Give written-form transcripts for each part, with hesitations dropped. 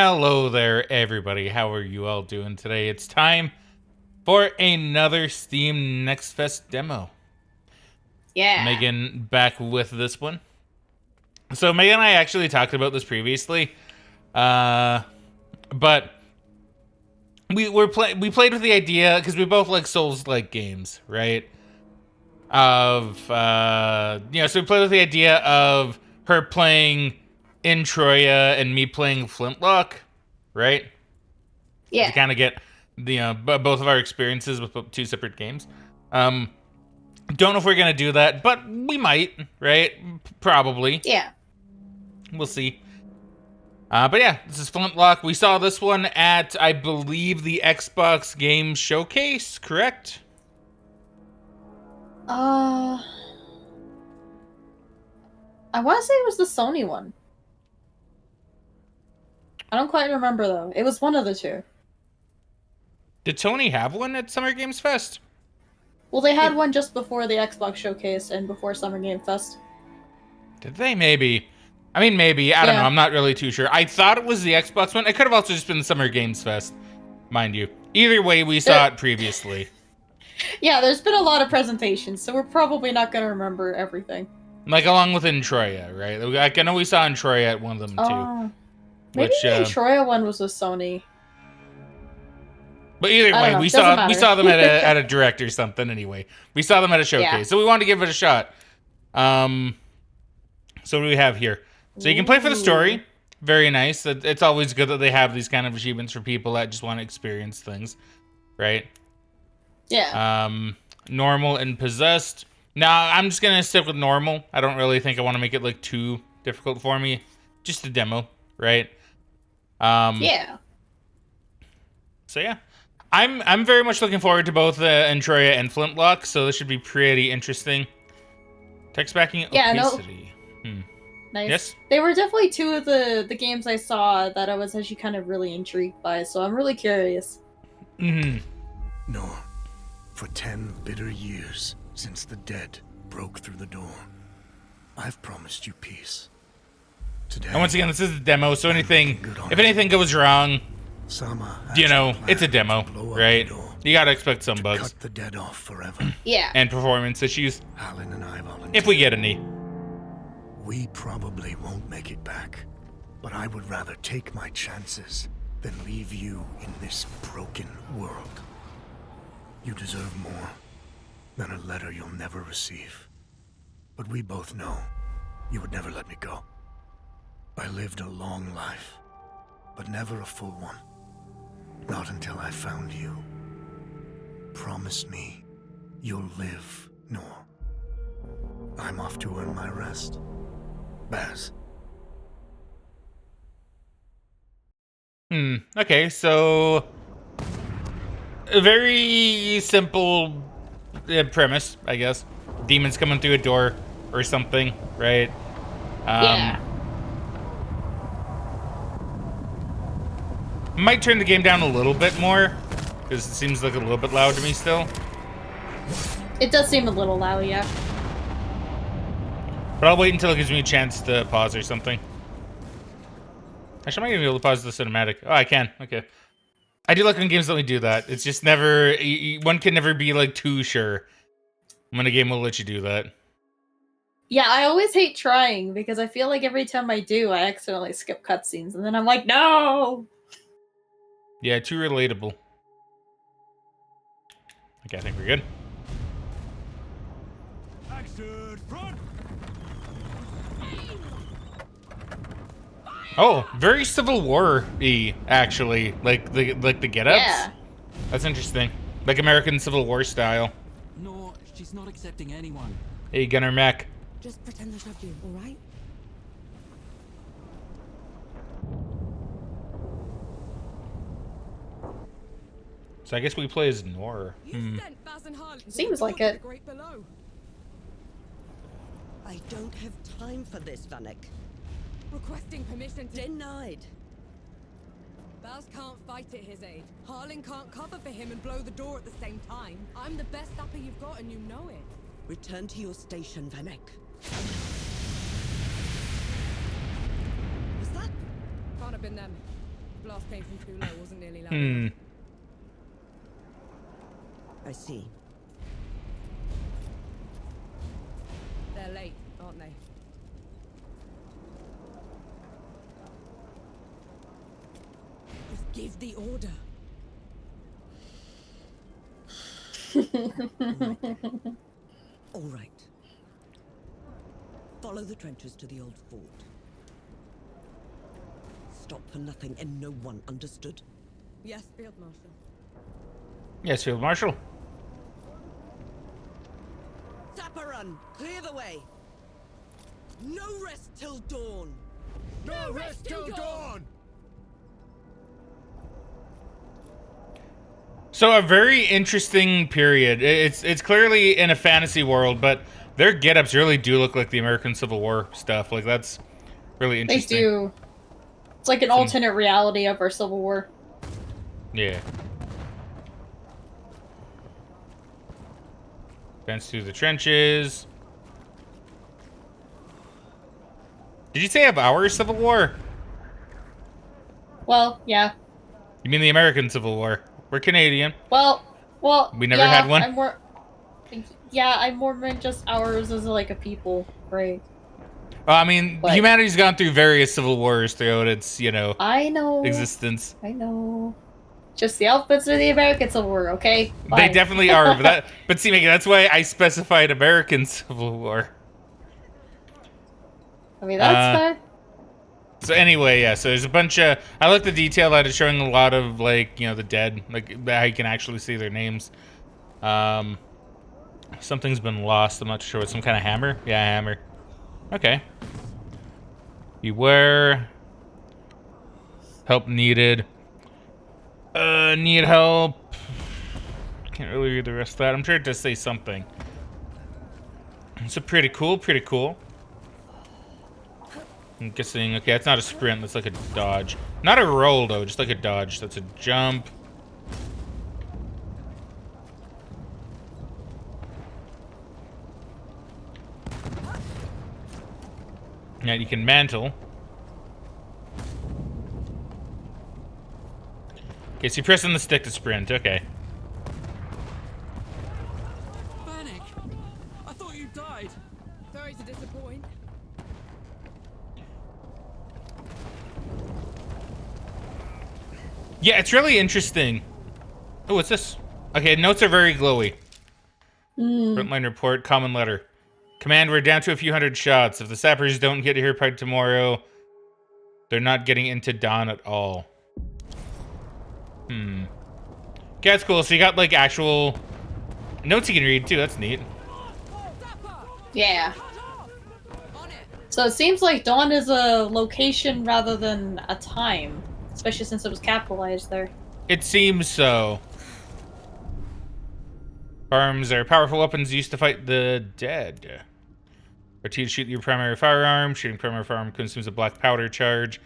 Hello there, everybody. How are you all doing today? It's time for another Steam Next Fest demo. Yeah. Megan back with this one. So Megan and I actually talked about this previously, but we played with the idea because we both like Souls-like games, right? So we played with the idea of her playing in Troya and me playing Flintlock, right? Yeah. To kind of get both of our experiences with two separate games. Don't know if we're gonna do that, but we might, right? Probably. Yeah. We'll see. But yeah, this is Flintlock. We saw this one at, I believe, the Xbox Game Showcase, correct? I want to say it was the Sony one. I don't quite remember though. It was one of the two. Did Sony have one at Summer Games Fest? Well, they had one just before the Xbox Showcase and before Summer Game Fest. Did they? Maybe. I mean, maybe. I don't know. I'm not really too sure. I thought it was the Xbox one. It could have also just been the Summer Games Fest, mind you. Either way, we saw it previously. Yeah, there's been a lot of presentations, so we're probably not going to remember everything. Like, along with Troya, right? Like, I know we saw Troya at one of them, too. Maybe the Troya one was with Sony. But either way, we saw them at a direct or something anyway. We saw them at a showcase, so we wanted to give it a shot. So what do we have here? So you can play for the story. Very nice. It's always good that they have these kind of achievements for people that just want to experience things, right? Yeah. Normal and possessed. Now, I'm just going to stick with normal. I don't really think I want to make it like too difficult for me. Just a demo, right? Yeah. So yeah. I'm very much looking forward to both Troya and Flintlock, so this should be pretty interesting. Text backing opacity. Nice. Yes? They were definitely two of the games I saw that I was actually kind of really intrigued by, so I'm really curious. Mm-hmm. No. For 10 bitter years since the dead broke through the door, I've promised you peace. Today, and once again, this is a demo, so if anything goes wrong, it's a demo, right? You gotta expect some bugs. Cut the dead off forever. Yeah. And performance issues. Alan and I volunteered. If we get any. We probably won't make it back, but I would rather take my chances than leave you in this broken world. You deserve more than a letter you'll never receive. But we both know you would never let me go. I lived a long life, but never a full one. Not until I found you. Promise me you'll live, Nor. I'm off to earn my rest. Baz. Okay, so a very simple premise, I guess. Demons coming through a door or something, right? Yeah. Might turn the game down a little bit more, because it seems like a little bit loud to me still. It does seem a little loud, yeah. But I'll wait until it gives me a chance to pause or something. Actually, I might even be able to pause the cinematic. Oh, I can. Okay. I do like when games let me do that. It's just never... One can never be, like, too sure when a game will let you do that. Yeah, I always hate trying, because I feel like every time I do, I accidentally skip cutscenes, and then I'm like, no! Yeah, too relatable. Okay, I think we're good. Oh, very Civil War-y, actually. Like the get-ups. Yeah. That's interesting. Like American Civil War style. No, she's not accepting anyone. Hey, Gunner Mac. Just pretend there's not you, alright? So I guess we play as Nor. Seems like it. I don't have time for this, Vanek. Requesting permission to... Denied. Baz can't fight at his age. Harlan can't cover for him and blow the door at the same time. I'm the best sapper you've got and you know it. Return to your station, Vanek. Can't have been them. blast came from too low, wasn't nearly loud enough. I see. They're late, aren't they? Just give the order. All right. Follow the trenches to the old fort. Stop for nothing and no one, understood? Yes, Field Marshal. Yes, Field Marshal. Sapper run! Clear the way! No rest till dawn! No rest till dawn! So a very interesting period. It's clearly in a fantasy world, but their get-ups really do look like the American Civil War stuff. Like, that's really interesting. They do. It's like an alternate reality of our Civil War. Yeah. Advance through the trenches. Did you say of our Civil War? Well, yeah. You mean the American Civil War? We're Canadian. Well, We never yeah, had one? I'm more meant just ours as like a people, right? Well, I mean, But- humanity's gone through various civil wars throughout its, I know. existence. I know. Just the outfits of the American Civil War, okay? They Fine. definitely are, but see, Megan, that's why I specified American Civil War. I mean, that's fair. So anyway, yeah, so there's a bunch of... I like the detail that it's showing a lot of, like, the dead. Like, how you can actually see their names. Something's been lost. I'm not sure. Some kind of hammer? Yeah, hammer. Okay. Beware. Help needed. Need help. Can't really read the rest of that. I'm sure it does say something. So pretty cool, pretty cool. I'm guessing, okay, that's not a sprint, that's like a dodge. Not a roll, though, just like a dodge. That's a jump. Yeah, you can mantle. Okay, so you're pressing the stick to sprint, okay. Vanek! I thought you died! Sorry to disappoint. Yeah, it's really interesting. Oh, what's this? Okay, notes are very glowy. Frontline report, common letter. Command, we're down to a few hundred shots. If the sappers don't get here by tomorrow, they're not getting into dawn at all. Okay, that's cool. So you got, like, actual notes you can read, too. That's neat. Yeah. On it. So it seems like dawn is a location rather than a time. Especially since it was capitalized there. It seems so. Firearms are powerful weapons used to fight the dead. RT to shoot your primary firearm. Shooting primary firearm consumes a black powder charge.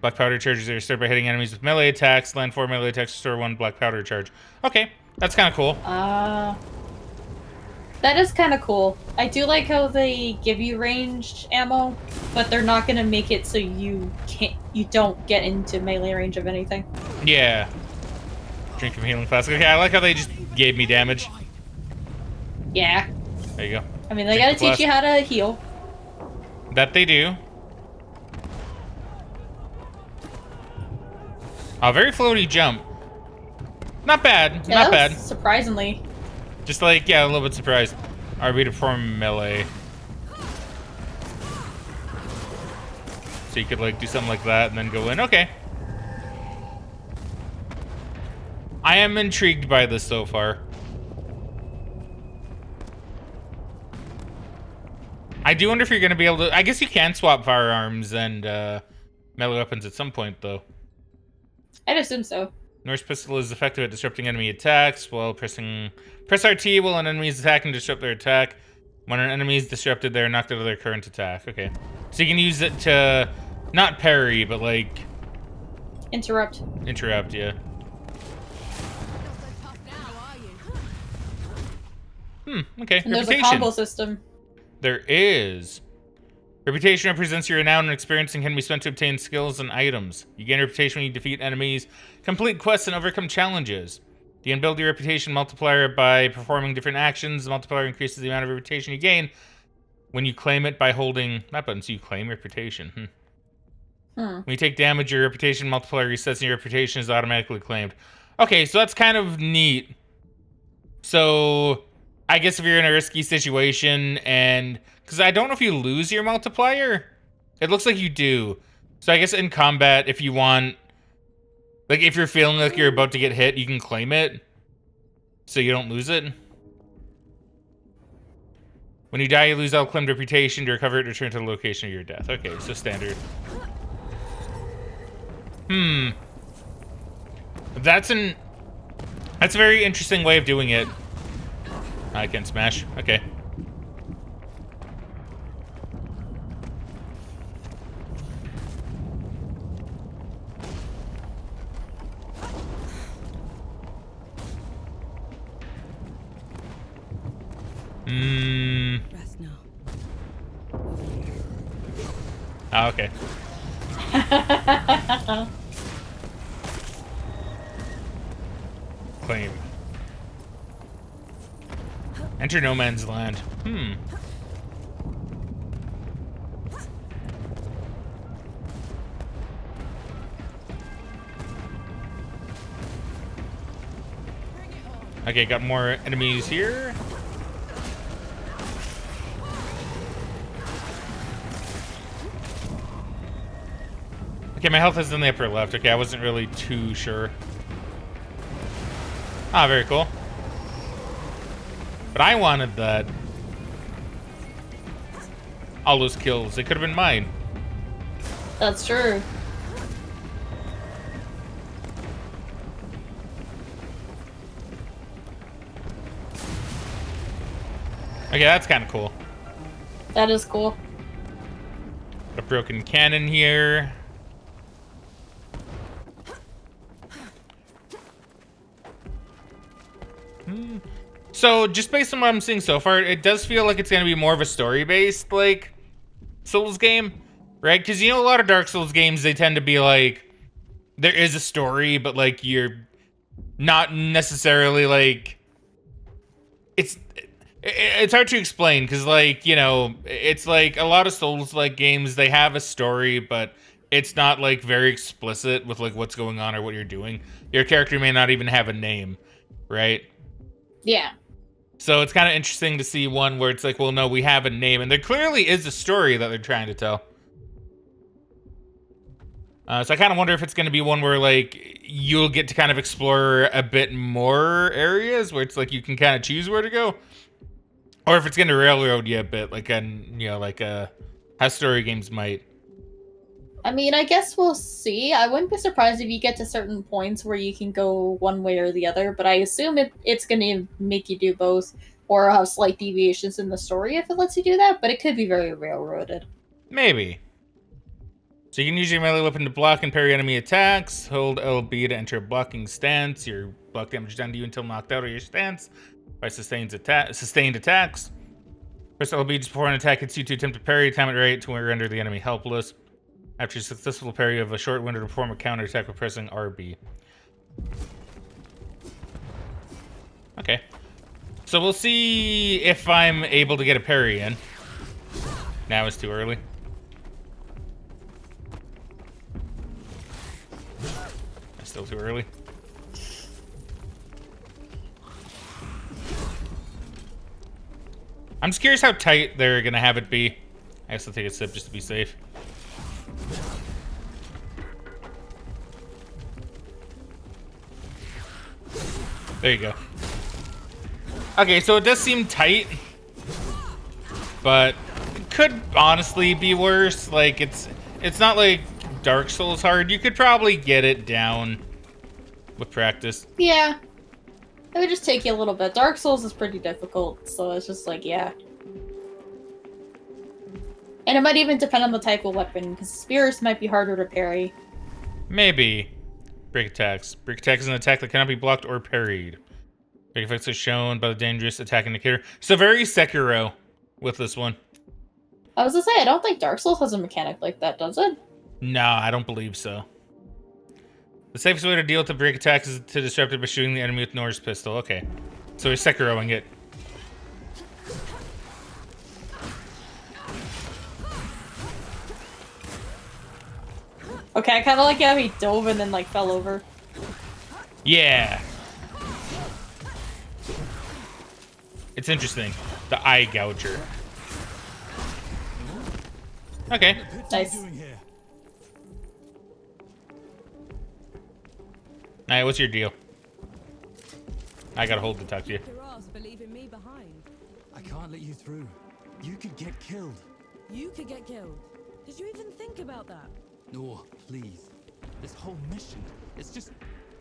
Black powder charges are restored by hitting enemies with melee attacks. Land 4 melee attacks restore 1 black powder charge. Okay, that's kind of cool. That is kind of cool. I do like how they give you ranged ammo, but they're not gonna make it so you don't get into melee range of anything. Yeah. Drink from healing flask. Okay, I like how they just gave me damage. Yeah. There you go. I mean, they Drink gotta the teach you how to heal. That they do. A very floaty jump. Not bad. Yeah, Not that was bad. surprisingly. Just like, yeah, a little bit surprised. RB to perform melee. So you could, like, do something like that and then go in. Okay. I am intrigued by this so far. I do wonder if you're going to be able to... I guess you can swap firearms and melee weapons at some point, though. I'd assume so. Norse pistol is effective at disrupting enemy attacks while pressing... Press RT while an enemy is attacking to disrupt their attack. When an enemy is disrupted, they're knocked out of their current attack. Okay. So you can use it to... Not parry, but, like... Interrupt. Interrupt, yeah. Not so tough now, are you? Okay. And there's a Reputation. combo system. There is. Reputation represents your renown and experience and can be spent to obtain skills and items. You gain reputation when you defeat enemies, complete quests, and overcome challenges. You can build your reputation multiplier by performing different actions. The multiplier increases the amount of reputation you gain when you claim it by holding that button. So you claim reputation. When you take damage, your reputation multiplier resets and your reputation is automatically claimed. Okay, so that's kind of neat. So I guess if you're in a risky situation and... Because I don't know if you lose your multiplier. It looks like you do. So I guess in combat, if you want... Like, if you're feeling like you're about to get hit, you can claim it. So you don't lose it. When you die, you lose all claimed reputation. To recover it, return to the location of your death. Okay, so standard. That's a very interesting way of doing it. I can smash. Okay. Rest now. Oh, okay. Claim. Enter no man's land. Okay, got more enemies here. Okay, my health is in the upper left. Okay, I wasn't really too sure. Ah, very cool. But I wanted that. All those kills. It could have been mine. That's true. Okay, that's kind of cool. That is cool. A broken cannon here. So, just based on what I'm seeing so far, it does feel like it's going to be more of a story-based, like, Souls game, right? Because, you know, a lot of Dark Souls games, they tend to be like, there is a story, but, like, you're not necessarily, like, it's hard to explain, because, like, you know, it's like, a lot of Souls-like games, they have a story, but it's not, like, very explicit with, like, what's going on or what you're doing. Your character may not even have a name, right? Yeah. So it's kind of interesting to see one where it's like, well, no, we have a name. And there clearly is a story that they're trying to tell. So I kind of wonder if it's going to be one where, like, you'll get to kind of explore a bit more areas where it's like you can kind of choose where to go. Or if it's going to railroad you a bit, like, how story games might. I mean, I guess we'll see. I wouldn't be surprised if you get to certain points where you can go one way or the other, but I assume it's going to make you do both or have slight deviations in the story if it lets you do that, but it could be very railroaded. Maybe. So you can use your melee weapon to block and parry enemy attacks. Hold LB to enter a blocking stance. Your block damage done to you until knocked out of your stance by sustained attacks. Press LB just before an attack hits you to attempt to parry. Time it right to render the enemy helpless. After a successful parry, you have a short window to perform a counterattack with pressing RB. Okay. So we'll see if I'm able to get a parry in. Now it's too early. It's still too early. I'm just curious how tight they're going to have it be. I guess I'll take a sip just to be safe. There you go. Okay, so it does seem tight, but it could honestly be worse. Like, it's not like Dark Souls hard. You could probably get it down with practice. Yeah. It would just take you a little bit. Dark Souls is pretty difficult, so it's just like, yeah. And it might even depend on the type of weapon, because spears might be harder to parry. Maybe. Break attacks. Break attack is an attack that cannot be blocked or parried. Break effects are shown by the dangerous attack indicator. So very Sekiro with this one. I was gonna say, I don't think Dark Souls has a mechanic like that, does it? No, I don't believe so. The safest way to deal with the break attacks is to disrupt it by shooting the enemy with Nor's pistol. Okay. So he's Sekiroing it. Okay, I kind of like how he dove and then like fell over. Yeah. It's interesting. The eye gouger. Okay. Nice. Alright, what's your deal? I gotta hold to talk to you. For leaving me behind. I can't let you through. You could get killed. You could get killed. Did you even think about that? No, please. This whole mission, it's just...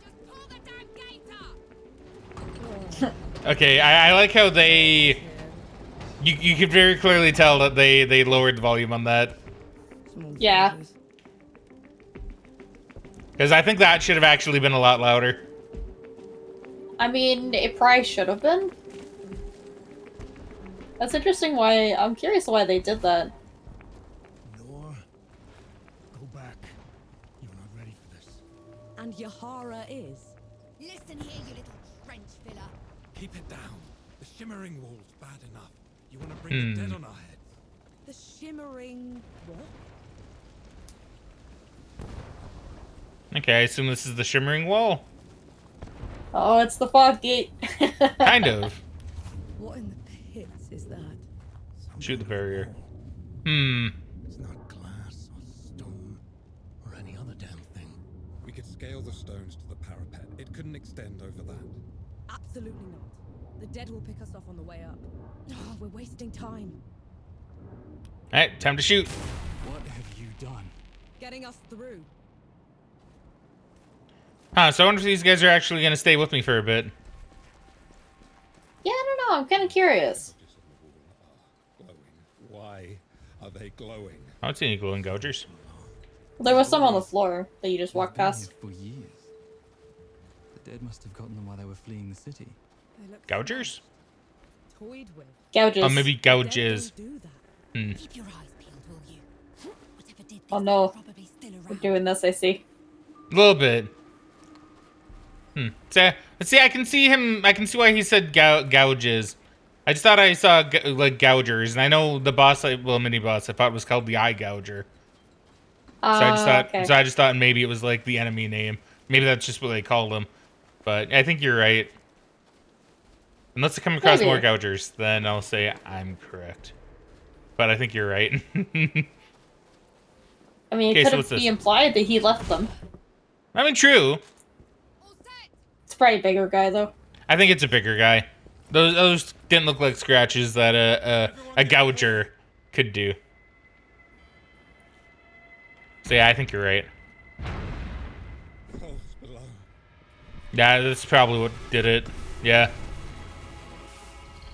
Just pull the damn gate up! Okay, I like how they... You could very clearly tell that they lowered the volume on that. Yeah. Because I think that should have actually been a lot louder. I mean, it probably should have been. That's interesting why... I'm curious why they did that. Nor, go back. You're not ready for this. And Yahara is. Listen here, you little trench filler. Keep it down. The shimmering wall's bad enough. You want to bring the dead on our heads? The shimmering what? Okay, I assume this is the Shimmering Wall. Oh, it's the fog gate. Kind of. What in the pits is that? Shoot the barrier. It's not glass or stone or any other damn thing. We could scale the stones to the parapet. It couldn't extend over that. Absolutely not. The dead will pick us off on the way up. Oh, we're wasting time. Alright, time to shoot. What have you done? Getting us through. Huh, so I wonder if these guys are actually going to stay with me for a bit. Yeah, I don't know. I'm kind of curious. Glowing. Why are they glowing? I don't see any glowing gougers. There was some on the floor that you just walked They've been past. here for years. The dead must have gotten them while they were fleeing the city. They look Gougers? toyed with. Gouges. Oh, maybe Dead gouges. don't do that. Keep your eyes peeled, will you? Whatever did Oh this, no. they're probably still We're around. doing this, I see. A little bit. See, I can see him. I can see why he said gouges. I just thought I saw like gougers, and I know the boss, mini boss, I thought was called the eye gouger. So I just thought, okay. so I just thought maybe it was like the enemy name. Maybe that's just what they call them. But I think you're right. Unless I come across Maybe. more gougers, then I'll say I'm correct. But I think you're right. I mean, Okay, it so could what's be this? implied that he left them. I mean, true. It's probably a bigger guy, though. I think it's a bigger guy. Those didn't look like scratches that a gouger could do. So yeah, I think you're right. Close below. Yeah, that's probably what did it. Yeah.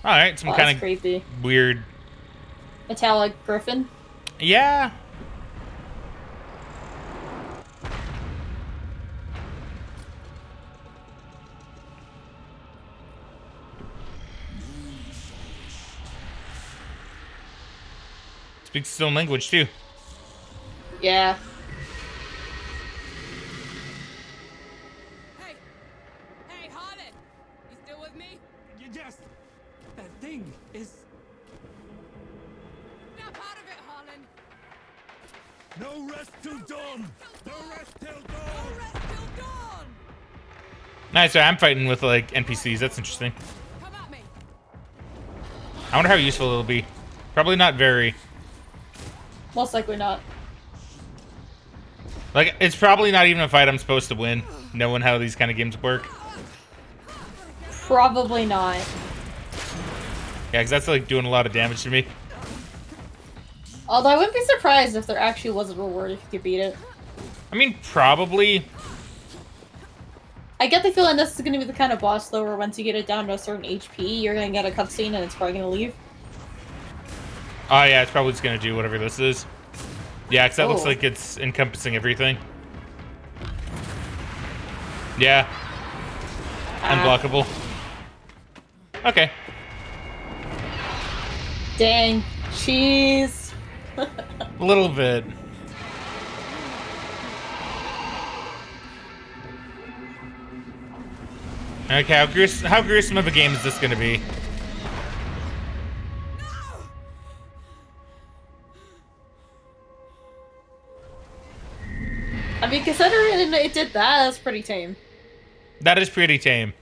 All right, some Oh, that's kind of creepy. weird. Metallic griffin. Yeah. Speaks its own language too. Yeah. Hey! Hey, Harlan! You still with me? Yes! That thing is... Snap out of it, Harlan! No rest till dawn! No rest till No dawn! rest till dawn! Nice. So I'm fighting with like NPCs. That's interesting. Come at me! I wonder how useful it'll be. Probably not very. Most likely not. Like, it's probably not even a fight I'm supposed to win, knowing how these kind of games work. Probably not. Yeah, because that's like doing a lot of damage to me. Although I wouldn't be surprised if there actually was a reward if you could beat it. I mean, probably. I get the feeling this is going to be the kind of boss, though, where once you get it down to a certain HP, you're going to get a cutscene and it's probably going to leave. Oh yeah, it's probably just gonna do whatever this is. Yeah, because that looks Oh. like it's encompassing everything. Yeah. Unblockable. Okay. Dang. Cheese. A little bit. Okay, how gruesome of a game is this going to be? I mean, considering it did that, that's pretty tame. That is pretty tame.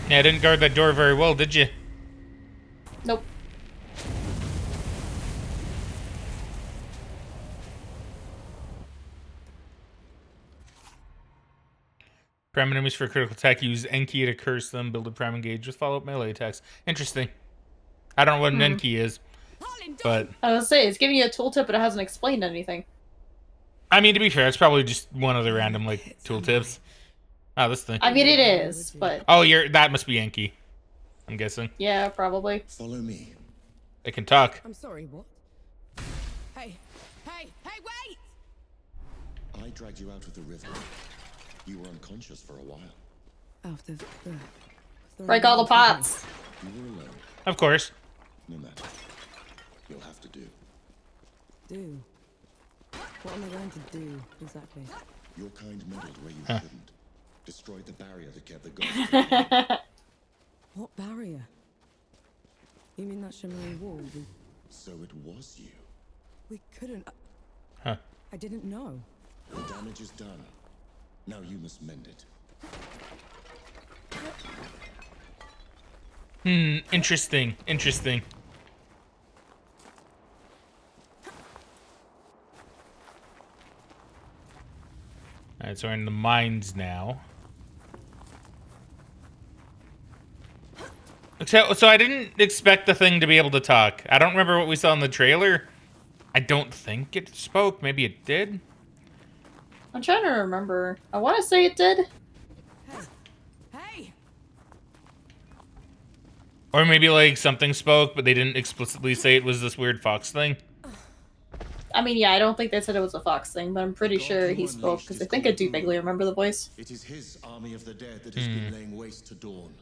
Yeah, I didn't guard that door very well, did you? Nope. Prime enemies for critical attack use Enki to curse them, build a prime engage with follow-up melee attacks. Interesting. I don't know what an Enki is, but... I was gonna say, it's giving you a tooltip, but it hasn't explained anything. I mean, to be fair, it's probably just one of the random, like, tooltips. Oh, this thing. I mean, it is, but... Oh, that must be Enki, I'm guessing. Yeah, probably. Follow me. It can talk. I'm sorry, what? Hey, wait! I dragged you out of the river. You were unconscious for a while. Out of the... Break all the pots. You were alone. Of course. No matter. You'll have to do. Do? What am I going to do, exactly? Your kind meddled where you shouldn't. Destroyed the barrier that kept the gods. What barrier? You mean that shimmering wall? So it was you. We couldn't... Huh. I didn't know. The damage is done. Now you must mend it. Interesting. Alright, so we're in the mines now. So I didn't expect the thing to be able to talk. I don't remember what we saw in the trailer. I don't think it spoke. Maybe it did. I'm trying to remember. I want to say it did. Hey! Or maybe, like, something spoke, but they didn't explicitly say it was this weird fox thing. I mean, yeah, I don't think they said it was a fox thing, but I'm pretty sure he spoke, because I think I do vaguely remember the voice. It is his army of the dead that has been laying waste to Dawn.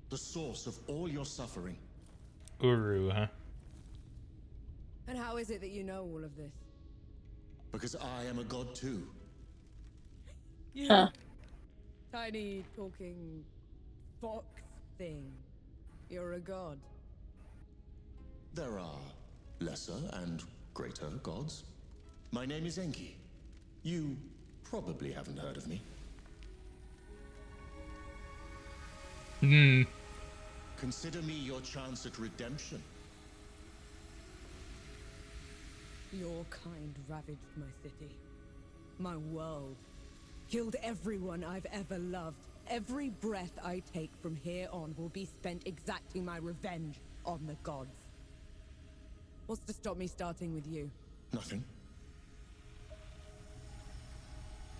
The source of all your suffering. Uru, huh? And how is it that you know all of this? Because I am a god too. Huh. Tiny talking fox thing. You're a god. There are lesser and greater gods. My name is Enki. You probably haven't heard of me. Consider me your chance at redemption. Your kind ravaged my city, my world, killed everyone I've ever loved. Every breath I take from here on will be spent exacting my revenge on the gods. What's to stop me starting with you? Nothing.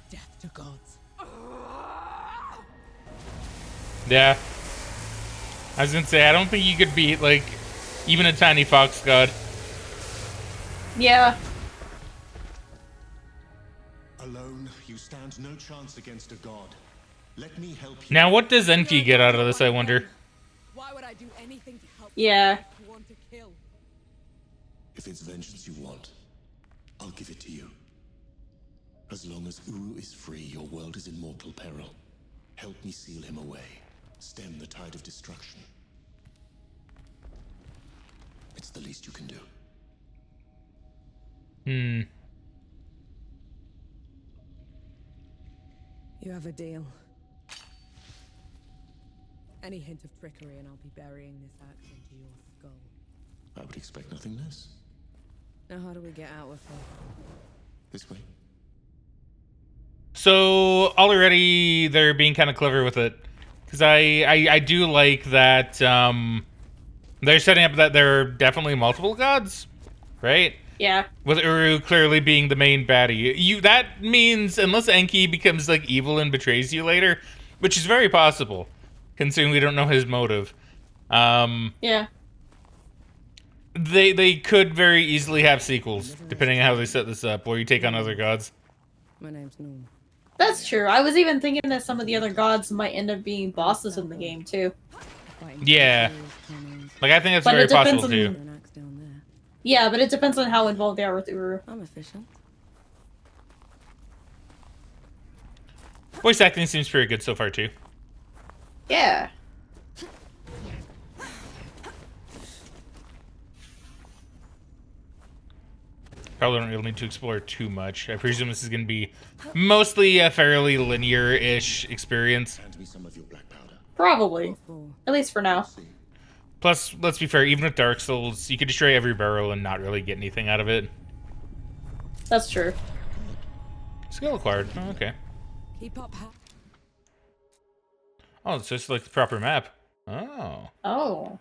Death to gods. Yeah. I was gonna say, I don't think you could beat, like, even a tiny fox god. Yeah. Alone, you stand no chance against a god. Let me help you. Now, what does Enki get out of this, I wonder? Why would I do anything to help Yeah. you want to kill? If it's vengeance you want, I'll give it to you. As long as Uru is free, your world is in mortal peril. Help me seal him away. Stem the tide of destruction. It's the least you can do. You have a deal. Any hint of trickery and I'll be burying this axe into your skull. I would expect nothing less. Now how do we get out of here? This way. So, already they're being kind of clever with it. Because I do like that they're setting up that there are definitely multiple gods, right? Yeah. With Uru clearly being the main baddie. That means, unless Enki becomes, like, evil and betrays you later, which is very possible, considering we don't know his motive. Yeah. They could very easily have sequels, depending on how they set this up, or you take on other gods. My name's Norm. That's true. I was even thinking that some of the other gods might end up being bosses in the game too. Yeah. Like, I think that's But very it depends possible, on- too. An axe down there. Yeah, but it depends on how involved they are with Uru. I'm efficient. Voice acting seems pretty good so far, too. Yeah. Probably don't really need to explore too much. I presume this is going to be mostly a fairly linear-ish experience. Hand me some of your black powder. Probably. For At least for now. Plus, let's be fair, even with Dark Souls, you could destroy every barrel and not really get anything out of it. That's true. Skill acquired. Oh, okay. keep up. Oh, it's just like the proper map. Oh. Oh.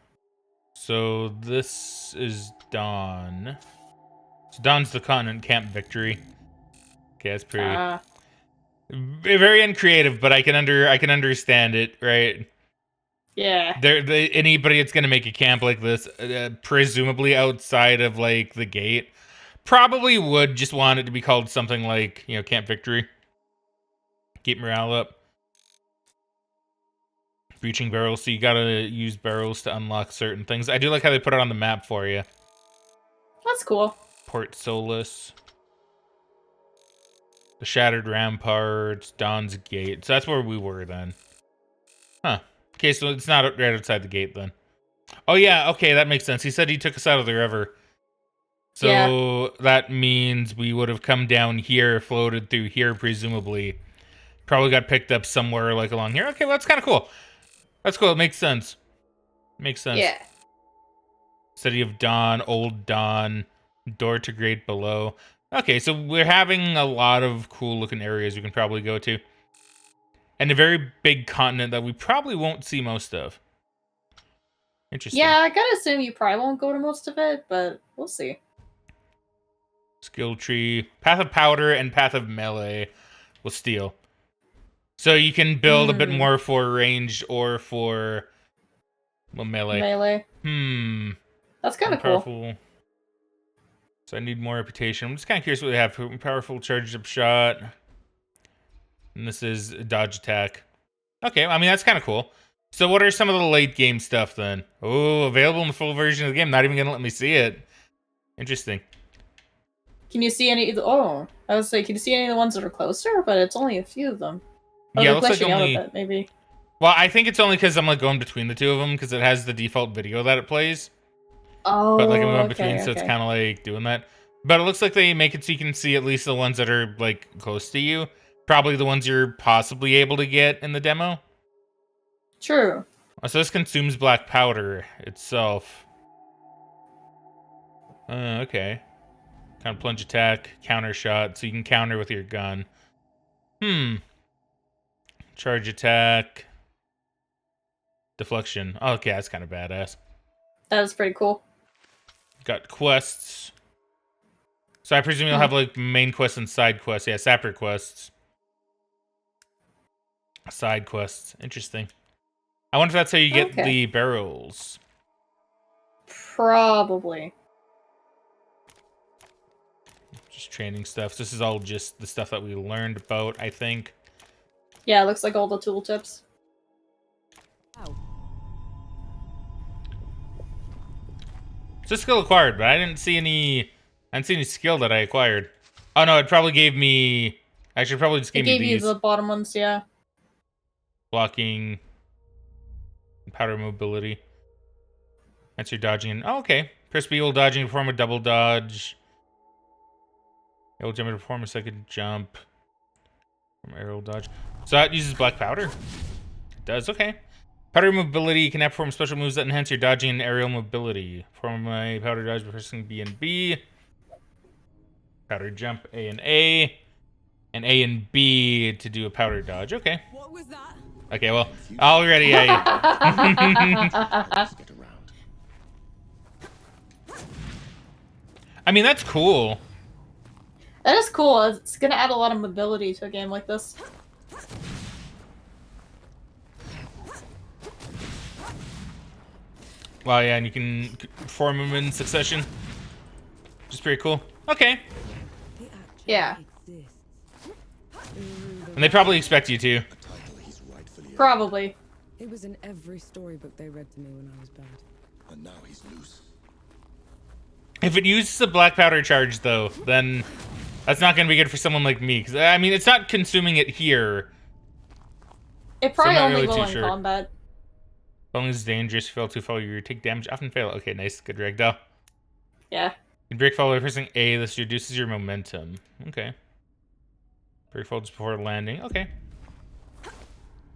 So this is Dawn. So Dawn's the continent Camp Victory. Okay, that's pretty very uncreative, but I can understand it, right? Yeah. Anybody that's gonna make a camp like this, presumably outside of like the gate, probably would just want it to be called something like, you know, Camp Victory. Keep morale up. Breaching barrels, so you gotta use barrels to unlock certain things. I do like how they put it on the map for you. That's cool. Port Solus. The Shattered Ramparts, Dawn's Gate. So that's where we were then. Huh. Okay, so it's not right outside the gate then. Oh yeah, okay, that makes sense. He said he took us out of the river. So that means we would have come down here, floated through here, presumably. Probably got picked up somewhere like along here. Okay, well, that's kind of cool. That's cool. It makes sense. Makes sense. Yeah. City of Dawn, Old Dawn, Door to Great Below. Okay, so we're having a lot of cool looking areas we can probably go to. And a very big continent that we probably won't see most of. Interesting. Yeah, I gotta assume you probably won't go to most of it, but we'll see. Skill tree. Path of Powder and Path of Melee will steal. So you can build a bit more for ranged or for, well, melee. Melee. That's kind of cool. Powerful. So I need more reputation. I'm just kind of curious what they have. Powerful charged up shot. And this is a dodge attack. Okay, I mean, that's kind of cool. So what are some of the late game stuff then? Oh, available in the full version of the game. Not even going to let me see it. Interesting. Can you see any? Oh, I was like, can you see any of the ones that are closer? But it's only a few of them. Oh, Yeah, they're it looks like glitching out a only... bit, maybe. Well, I think it's only because I'm like going between the two of them because it has the default video that it plays. Oh, But like I'm going okay, between, so it's okay. kind of like doing that. But it looks like they make it so you can see at least the ones that are like close to you. Probably the ones you're possibly able to get in the demo. True. So this consumes black powder itself. Okay. Kind of plunge attack, counter shot, so you can counter with your gun. Charge attack. Deflection. Oh, okay, that's kind of badass. That was pretty cool. Got quests. So I presume you'll have like main quests and side quests. Yeah, separate quests. Side quests. Interesting. I wonder if that's how you get the barrels. Probably. Just training stuff. This is all just the stuff that we learned about, I think. Yeah, it looks like all the tooltips. Ow. So skill acquired, but I didn't see any skill that I acquired. Oh no, it probably gave me, actually probably just It gave me gave you these. the bottom ones, yeah. Blocking, powder mobility. That's your dodging. Oh, okay. Press B while dodging to perform a double dodge. Arrow jump to perform a second jump. From arrow dodge. So that uses black powder? It does, okay. Powder mobility, you can now perform special moves that enhance your dodging and aerial mobility. Perform a powder dodge by pressing B and B. Powder jump A and A. And A and B to do a powder dodge. Okay. What was that? Okay, well, already I... Let's get around. I mean, that's cool. That is cool. It's gonna add a lot of mobility to a game like this. Well, yeah, and you can perform them in succession, which is pretty cool. Okay. Yeah. And they probably expect you to. Probably. It was in every storybook they read to me when I was bad. And now he's loose. If it uses a black powder charge, though, then that's not going to be good for someone like me. Because, I mean, it's not consuming it here. It probably So I'm not only really will too in sure. combat. Bowling is dangerous. Fail to follow. You take damage. Often fail. Okay, nice. Good ragdoll. Yeah. You break fall by pressing A. This reduces your momentum. Okay. Break fall just before landing. Okay.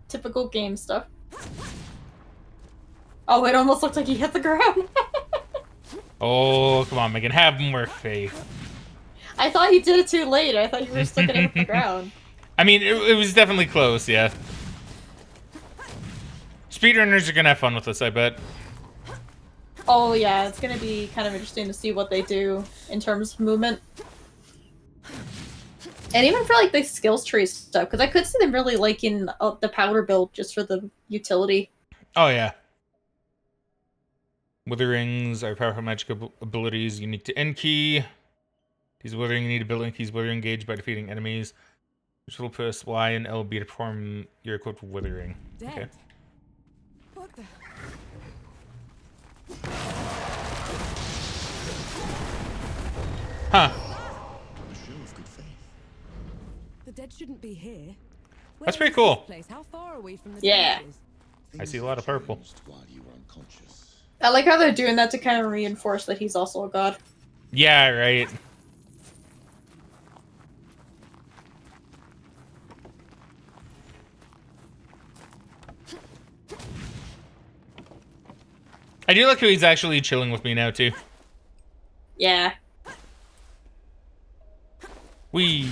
Typical game stuff. Oh, it almost looked like he hit the ground. Oh, come on, Megan. Have more faith. I thought you did it too late. I thought you were still gonna hit the ground. I mean, it was definitely close, yeah. Speedrunners are gonna have fun with this, I bet. Oh yeah, it's gonna be kind of interesting to see what they do in terms of movement. And even for like the skills tree stuff, because I could see them really liking the powder build just for the utility. Oh, yeah. Witherings are powerful magic abilities unique to Enki. These withering need ability keys withering gauge by defeating enemies. Which will press Y and LB to perform your equipped withering. Dead. Okay. What the? Huh. A show of good faith. The dead shouldn't be here. That's Where pretty is cool. this place? How far are we from the Yeah. trenches? I see a lot of purple. Changed while you were unconscious. I like how they're doing that to kind of reinforce that he's also a god. Yeah, right. I do like how he's actually chilling with me now, too. Yeah. Whee!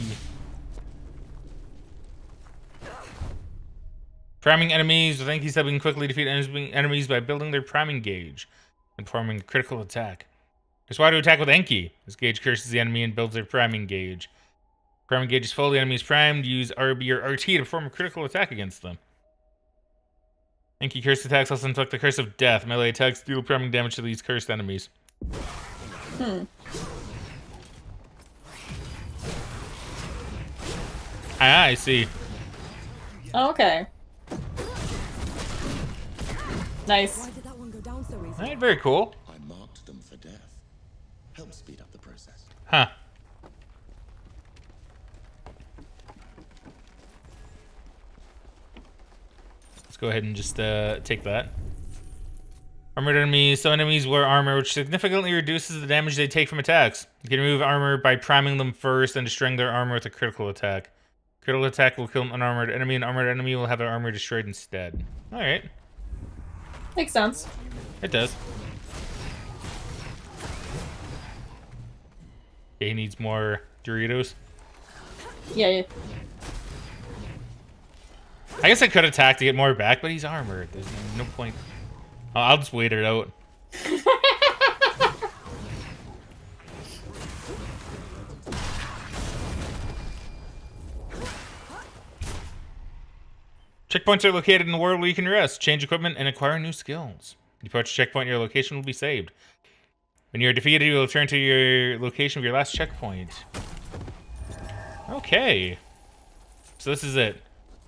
Priming enemies. I think he's helping quickly defeat enemies by building their priming gauge and performing a critical attack. That's why to attack with Enki. This gauge curses the enemy and builds their priming gauge. Priming gauge is full. The enemy is primed. Use RB or RT to perform a critical attack against them. Enki curse attacks also inflict the curse of death. Melee attacks deal priming damage to these cursed enemies. Ah, I see. Okay. Nice. Why did that one go down so easily? Alright, very cool. I marked them for death. Help speed up the process. Huh. Let's go ahead and just take that. Armored enemies. Some enemies wear armor, which significantly reduces the damage they take from attacks. You can remove armor by priming them first and destroying their armor with a critical attack. Critical attack will kill an unarmored enemy. An armored enemy will have their armor destroyed instead. Alright. Makes sense. It does. Okay, he needs more Doritos. Yeah. I guess I could attack to get more back, but he's armored. There's no point. I'll just wait it out. Checkpoints are located in the world where you can rest, change equipment, and acquire new skills. When you approach a checkpoint, your location will be saved. When you're defeated, you will return to your location of your last checkpoint. Okay. So this is it.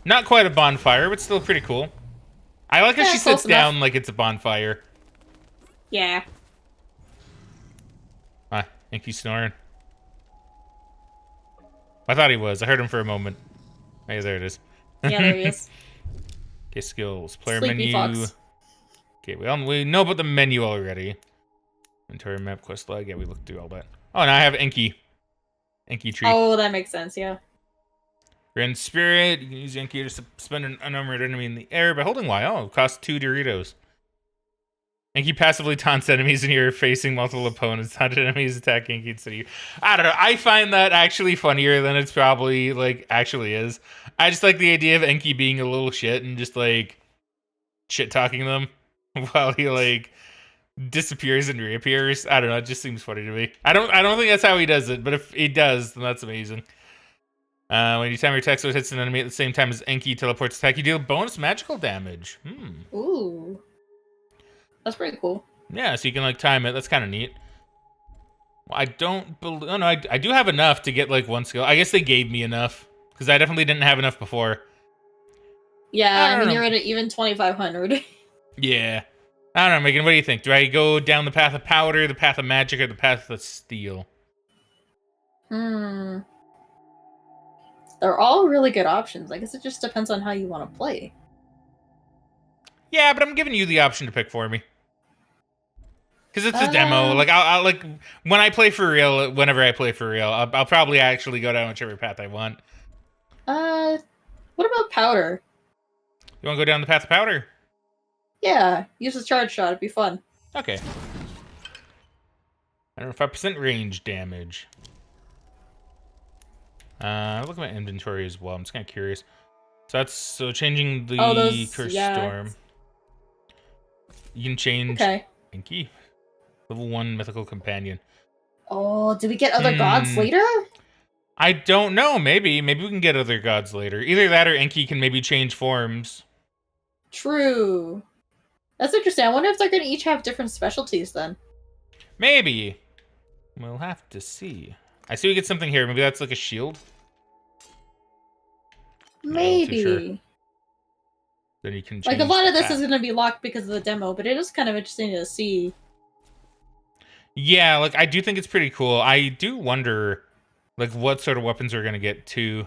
Not quite a bonfire, but still pretty cool. I like how Yeah, she close sits down enough. like it's a bonfire. Yeah. Ah, Inky's snoring. I thought he was. I heard him for a moment. Hey, there it is. Yeah, there he is. Okay, skills. Player Sleepy menu. fox. Okay, we know about the menu already. Inventory map, quest log. Yeah, we looked through all that. Oh, now I have Enki. Enki tree. Oh, that makes sense, yeah. Grand Spirit. You can use Enki to suspend an unarmored enemy in the air by holding Y. Oh, it costs 2 Doritos. Enki passively taunts enemies when you're facing multiple opponents. Taunted enemies attack Enki instead of you. I don't know. I find that actually funnier than it's probably, like, actually is. I just like the idea of Enki being a little shit and just, like, shit-talking them while he, like, disappears and reappears. I don't know. It just seems funny to me. I don't think that's how he does it, but if he does, then that's amazing. When you time your attack so it hits an enemy at the same time as Enki teleports attack, you deal bonus magical damage. Ooh. That's pretty cool. Yeah, so you can like time it. That's kind of neat. Well, I don't believe. Oh no, I do have enough to get like one skill. I guess they gave me enough because I definitely didn't have enough before. Yeah, I mean know. you're at even 2,500. Yeah, I don't know, Megan. What do you think? Do I go down the path of powder, the path of magic, or the path of steel? They're all really good options. I guess it just depends on how you want to play. Yeah, but I'm giving you the option to pick for me. Because it's a demo. Like, I'll like when I play for real. Whenever I play for real, I'll probably actually go down whichever path I want. What about powder? You want to go down the path of powder? Yeah, use a charge shot. It'd be fun. Okay. I don't know, 5% range damage. Look at my inventory as well. I'm just kind of curious. So that's changing the curse storm. You can change Inky. Level 1 mythical companion. Oh, do we get other gods later? I don't know. Maybe we can get other gods later. Either that or Enki can maybe change forms. True. That's interesting. I wonder if they're going to each have different specialties then. Maybe. We'll have to see. I see we get something here. Maybe that's like a shield? Maybe. Sure. Then you can change like a lot of this is going to be locked because of the demo, but it is kind of interesting to see. Yeah, like I do think it's pretty cool. I do wonder like what sort of weapons we're going to get too.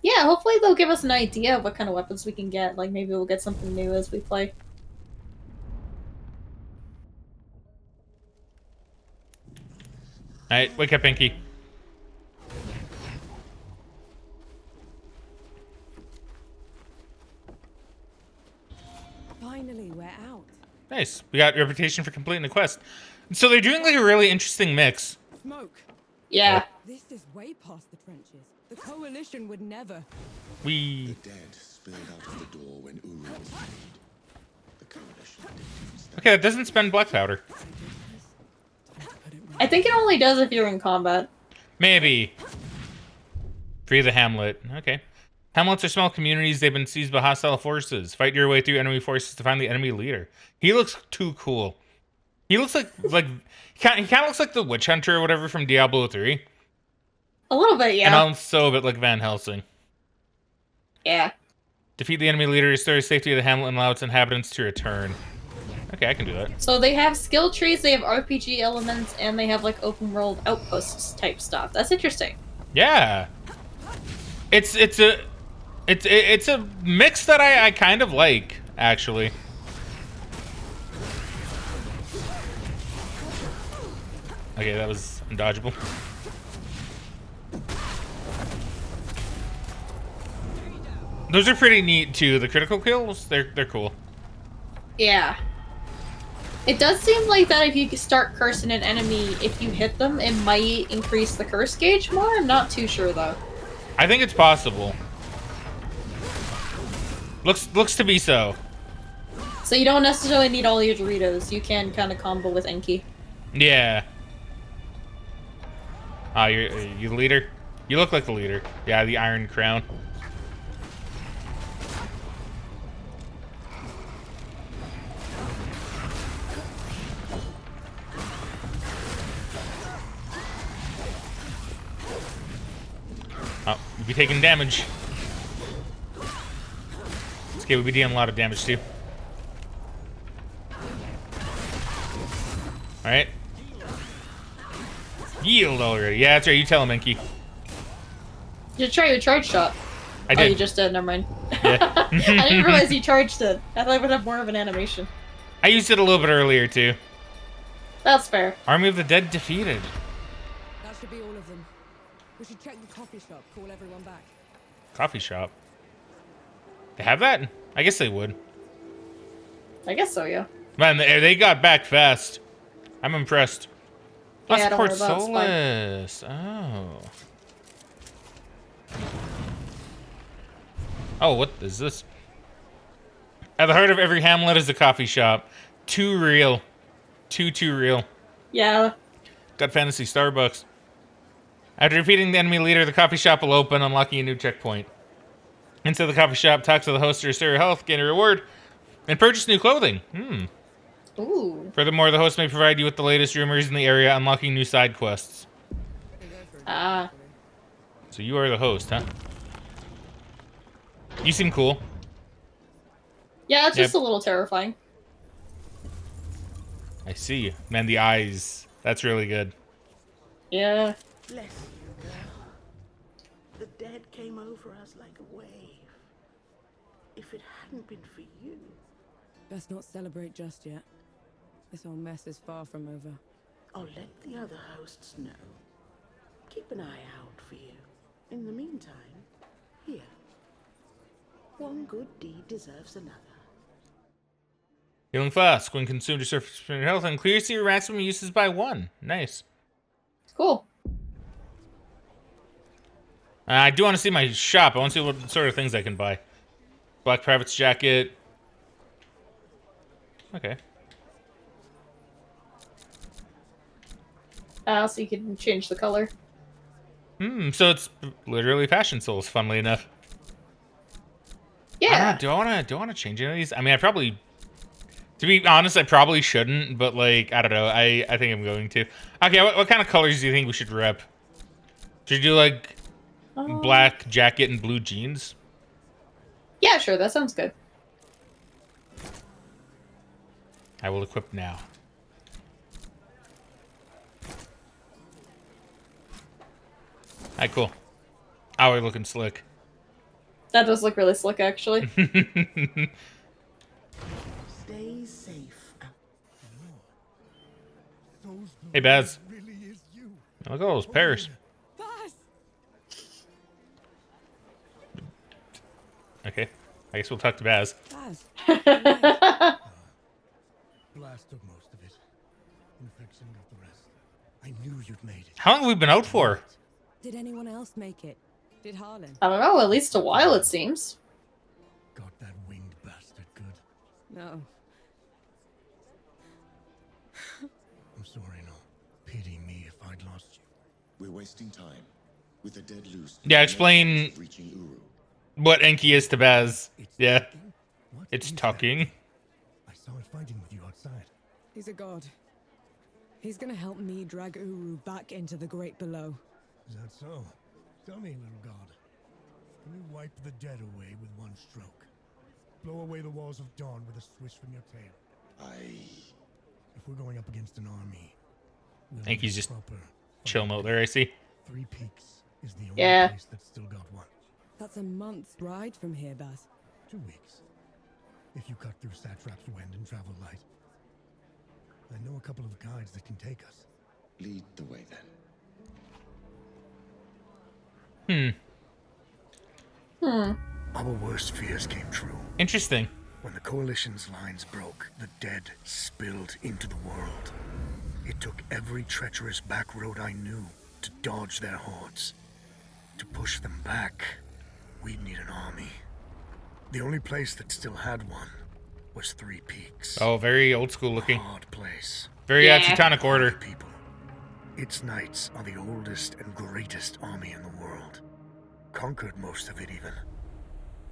Yeah, hopefully they'll give us an idea of what kind of weapons we can get. Like maybe we'll get something new as we play. Alright, wake up, Inky. Finally, we're out. Nice. We got reputation for completing the quest. So they're doing like a really interesting mix. Smoke. Yeah. This is way past the trenches. The Coalition would never. The dead spilled out of the door when Uru was freed. The Coalition didn't stand. Okay, that doesn't spend black powder. I think it only does if you're in combat. Maybe. Free the hamlet. Okay. Hamlets are small communities. They've been seized by hostile forces. Fight your way through enemy forces to find the enemy leader. He looks too cool. He looks like he kind of looks like the witch hunter or whatever from Diablo 3. A little bit, yeah. And also a bit like Van Helsing. Yeah. Defeat the enemy leader, restore the safety of the hamlet, and allow its inhabitants to return. Okay, I can do that. So they have skill trees, they have RPG elements, and they have like open world outposts type stuff. That's interesting. Yeah. It's a mix that I kind of like, actually. Okay, that was undodgeable. Those are pretty neat too. The critical kills, they're cool. Yeah. It does seem like that if you start cursing an enemy, if you hit them, it might increase the curse gauge more. I'm not too sure though. I think it's possible. Looks to be so. So you don't necessarily need all your Doritos. You can kind of combo with Enki. Yeah. Ah, you're the leader? You look like the leader. Yeah, the Iron Crown. Oh, you'll be taking damage. It's okay, we'll be dealing a lot of damage too. Alright. Yield already. Yeah, that's right. You tell him, Enki. You should try your charge shot. I did. Oh, you just did. Never mind. Yeah. I didn't realize you charged it. I thought it would have more of an animation. I used it a little bit earlier too. That's fair. Army of the Dead defeated. That should be all of them. We should check the coffee shop, call everyone back. Coffee shop. They have that? I guess they would. I guess so, yeah. Man, they got back fast. I'm impressed. Yeah, Port don't worry about Solus. Oh. Oh, what is this? At the heart of every hamlet is a coffee shop. Too real. Too real. Yeah. Got fantasy Starbucks. After defeating the enemy leader, the coffee shop will open, unlocking a new checkpoint. Inside the coffee shop, talk to the host to restore your health, gain a reward, and purchase new clothing. Ooh. Furthermore, the host may provide you with the latest rumors in the area, unlocking new side quests. Ah. So you are the host, huh? You seem cool. Yeah, it's just a little terrifying. I see. Man, the eyes. That's really good. Yeah. Bless you, girl. The dead came over us like a wave. If it hadn't been for you... Best not celebrate just yet. This whole mess is far from over. I'll let the other hosts know. Keep an eye out for you. In the meantime, here. One good deed deserves another. Healing flask. When consumed to surface your health and clears your maximum uses by 1. Nice. Cool. I do want to see my shop. I want to see what sort of things I can buy. Black Private's jacket. Okay. So you can change the color. So it's literally Fashion Souls, funnily enough. Yeah. Do I wanna change any of these? I mean, I probably, to be honest, I probably shouldn't, but like, I don't know. I think I'm going to. Okay, what kind of colors do you think we should rep? Should you do like black jacket and blue jeans? Yeah, sure, that sounds good. I will equip now. Alright, cool. Oh, we're looking slick. That does look really slick, actually. Stay safe. Hey, Baz. Look at all those pears. Okay. I guess we'll talk to Baz. Blast took most of it. Infection got the rest. I knew you'd made it. How long have we been out for? Did anyone else make it? Did Harlan? I don't know, at least a while, it seems. Got that winged bastard good. No. I'm sorry, no. Pity me if I'd lost you. We're wasting time. With the dead loose. Yeah, explain Reaching Uru. what Enki is to Baz. Yeah. What It's is tucking. that? I saw it fighting with you outside. He's a god. He's gonna help me drag Uru back into the great below. Is that so? Tell me, little god. Can you wipe the dead away with one stroke? Blow away the walls of dawn with a swish from your tail? If we're going up against an army, we'll Enki's need just proper chilling out there, I see. Three Peaks is the only place that's still got one. That's a month's ride from here, Baz. 2 weeks. If you cut through Satrap's Wind and travel light. I know a couple of guides that can take us. Lead the way then. Our worst fears came true. Interesting. When the Coalition's lines broke, the dead spilled into the world. It took every treacherous back road I knew to dodge their hordes. To push them back, we'd need an army. The only place that still had one was Three Peaks. Oh, very old school looking. Hard place. Very Teutonic Order. People. Its knights are the oldest and greatest army in the world. Conquered most of it even.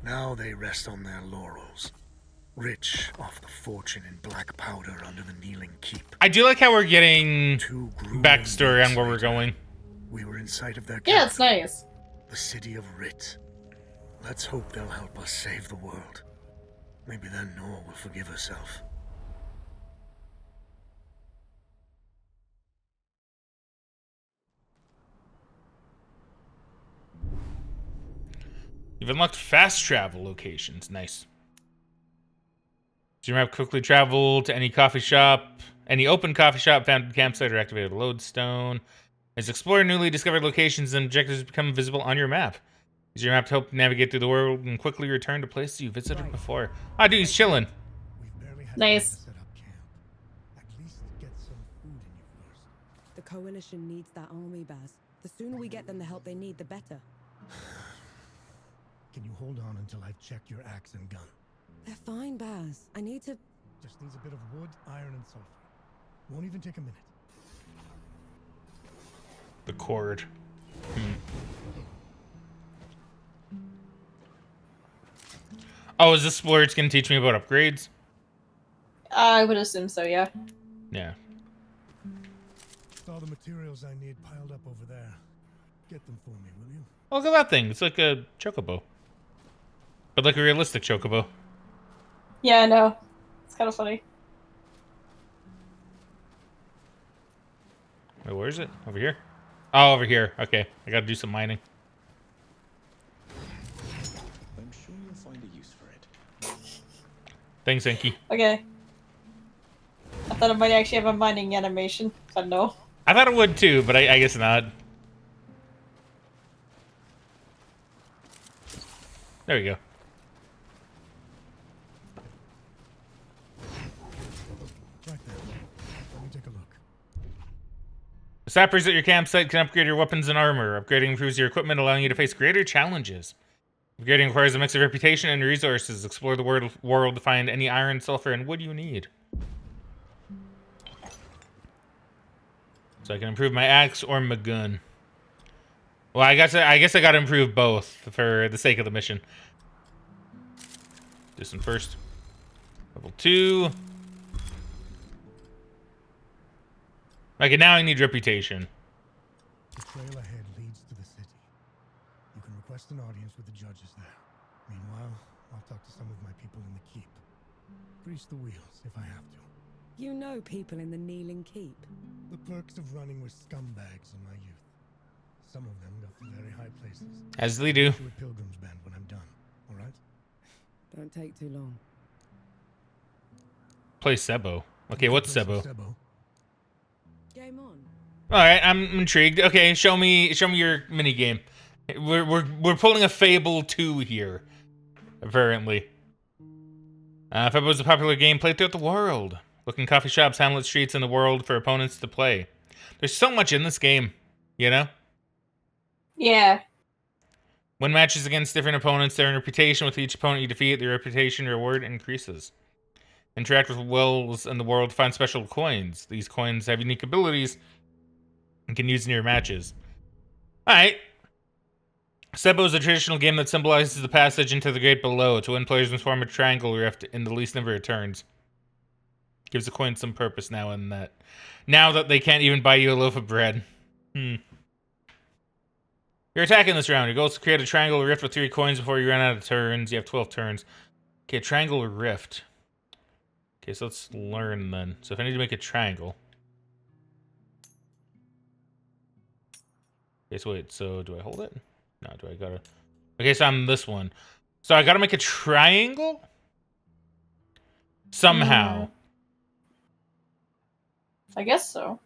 Now they rest on their laurels. Rich off the fortune in black powder under the kneeling keep. I do like how we're getting Two grueling backstory on weeks where we're later, going. We were in sight of their Yeah, it's capital, nice. the city of Rit. Let's hope they'll help us save the world. Maybe then Nor will forgive herself. You've unlocked fast travel locations. Nice. So you map quickly travel to any coffee shop, any open coffee shop, found campsite, or activated lodestone. As explore newly discovered locations and objectives become visible on your map. Use your map to help navigate through the world and quickly return to places you visited before. Ah, dude, he's chilling. We've barely had Nice. time to set up camp. At least get some food in you first. The Coalition needs that army, Baz. The sooner we get them the help they need, the better. Can you hold on until I've checked your axe and gun? They're fine, Baz. I need to... Just needs a bit of wood, iron, and sulfur. Won't even take a minute. The cord. Oh, is this where it's going to teach me about upgrades? I would assume so, yeah. Yeah. All the materials I need piled up over there. Get them for me, will you? Oh, look at that thing. It's like a chocobo. But like a realistic chocobo. Yeah, I know. It's kind of funny. Wait, where is it? Over here? Oh, over here. Okay. I gotta do some mining. I'm sure you'll find a use for it. Thanks, Enki. Okay. I thought it might actually have a mining animation, but no. I thought it would too, but I guess not. There we go. Right there. Let me take a look. The sappers at your campsite can upgrade your weapons and armor. Upgrading improves your equipment, allowing you to face greater challenges. Upgrading requires a mix of reputation and resources. Explore the world to find any iron, sulfur, and wood you need. So I can improve my axe or my gun. Well, I guess I gotta improve both for the sake of the mission. Do some first. Level 2. Okay, now I need reputation. The trail ahead leads to the city. You can request an audience with the judges there. Meanwhile, I'll talk to some of my people in the keep. Grease the wheels if I have to. You know people in the Kneeling Keep. The perks of running with scumbags in my youth. Some of them got to very high places. As they do. To a pilgrim's band when I'm done. All right? Don't take too long. Play Sebo. Okay, what's Sebo? Game on. All right, I'm intrigued. Okay, show me your mini game. We're pulling a Fable 2 here, apparently. Fable is a popular game played throughout the world. Look in coffee shops, hamlet streets, in the world for opponents to play. There's so much in this game, you know? Yeah. Win matches against different opponents, their reputation. With each opponent you defeat, their reputation reward increases. Interact with wells in the world to find special coins. These coins have unique abilities and can use in your matches. Alright. Sebo is a traditional game that symbolizes the passage into the great below. To win, players must form a triangle rift in the least number of turns. Gives the coin some purpose now that they can't even buy you a loaf of bread. You're attacking this round. Your goal is to create a triangle rift with 3 coins before you run out of turns. You have 12 turns. Okay, triangle rift. Okay, so let's learn then. So if I need to make a triangle. Okay, so wait, so do I hold it? No, do I gotta... Okay, so I'm this one. So I gotta make a triangle? Somehow. I guess so.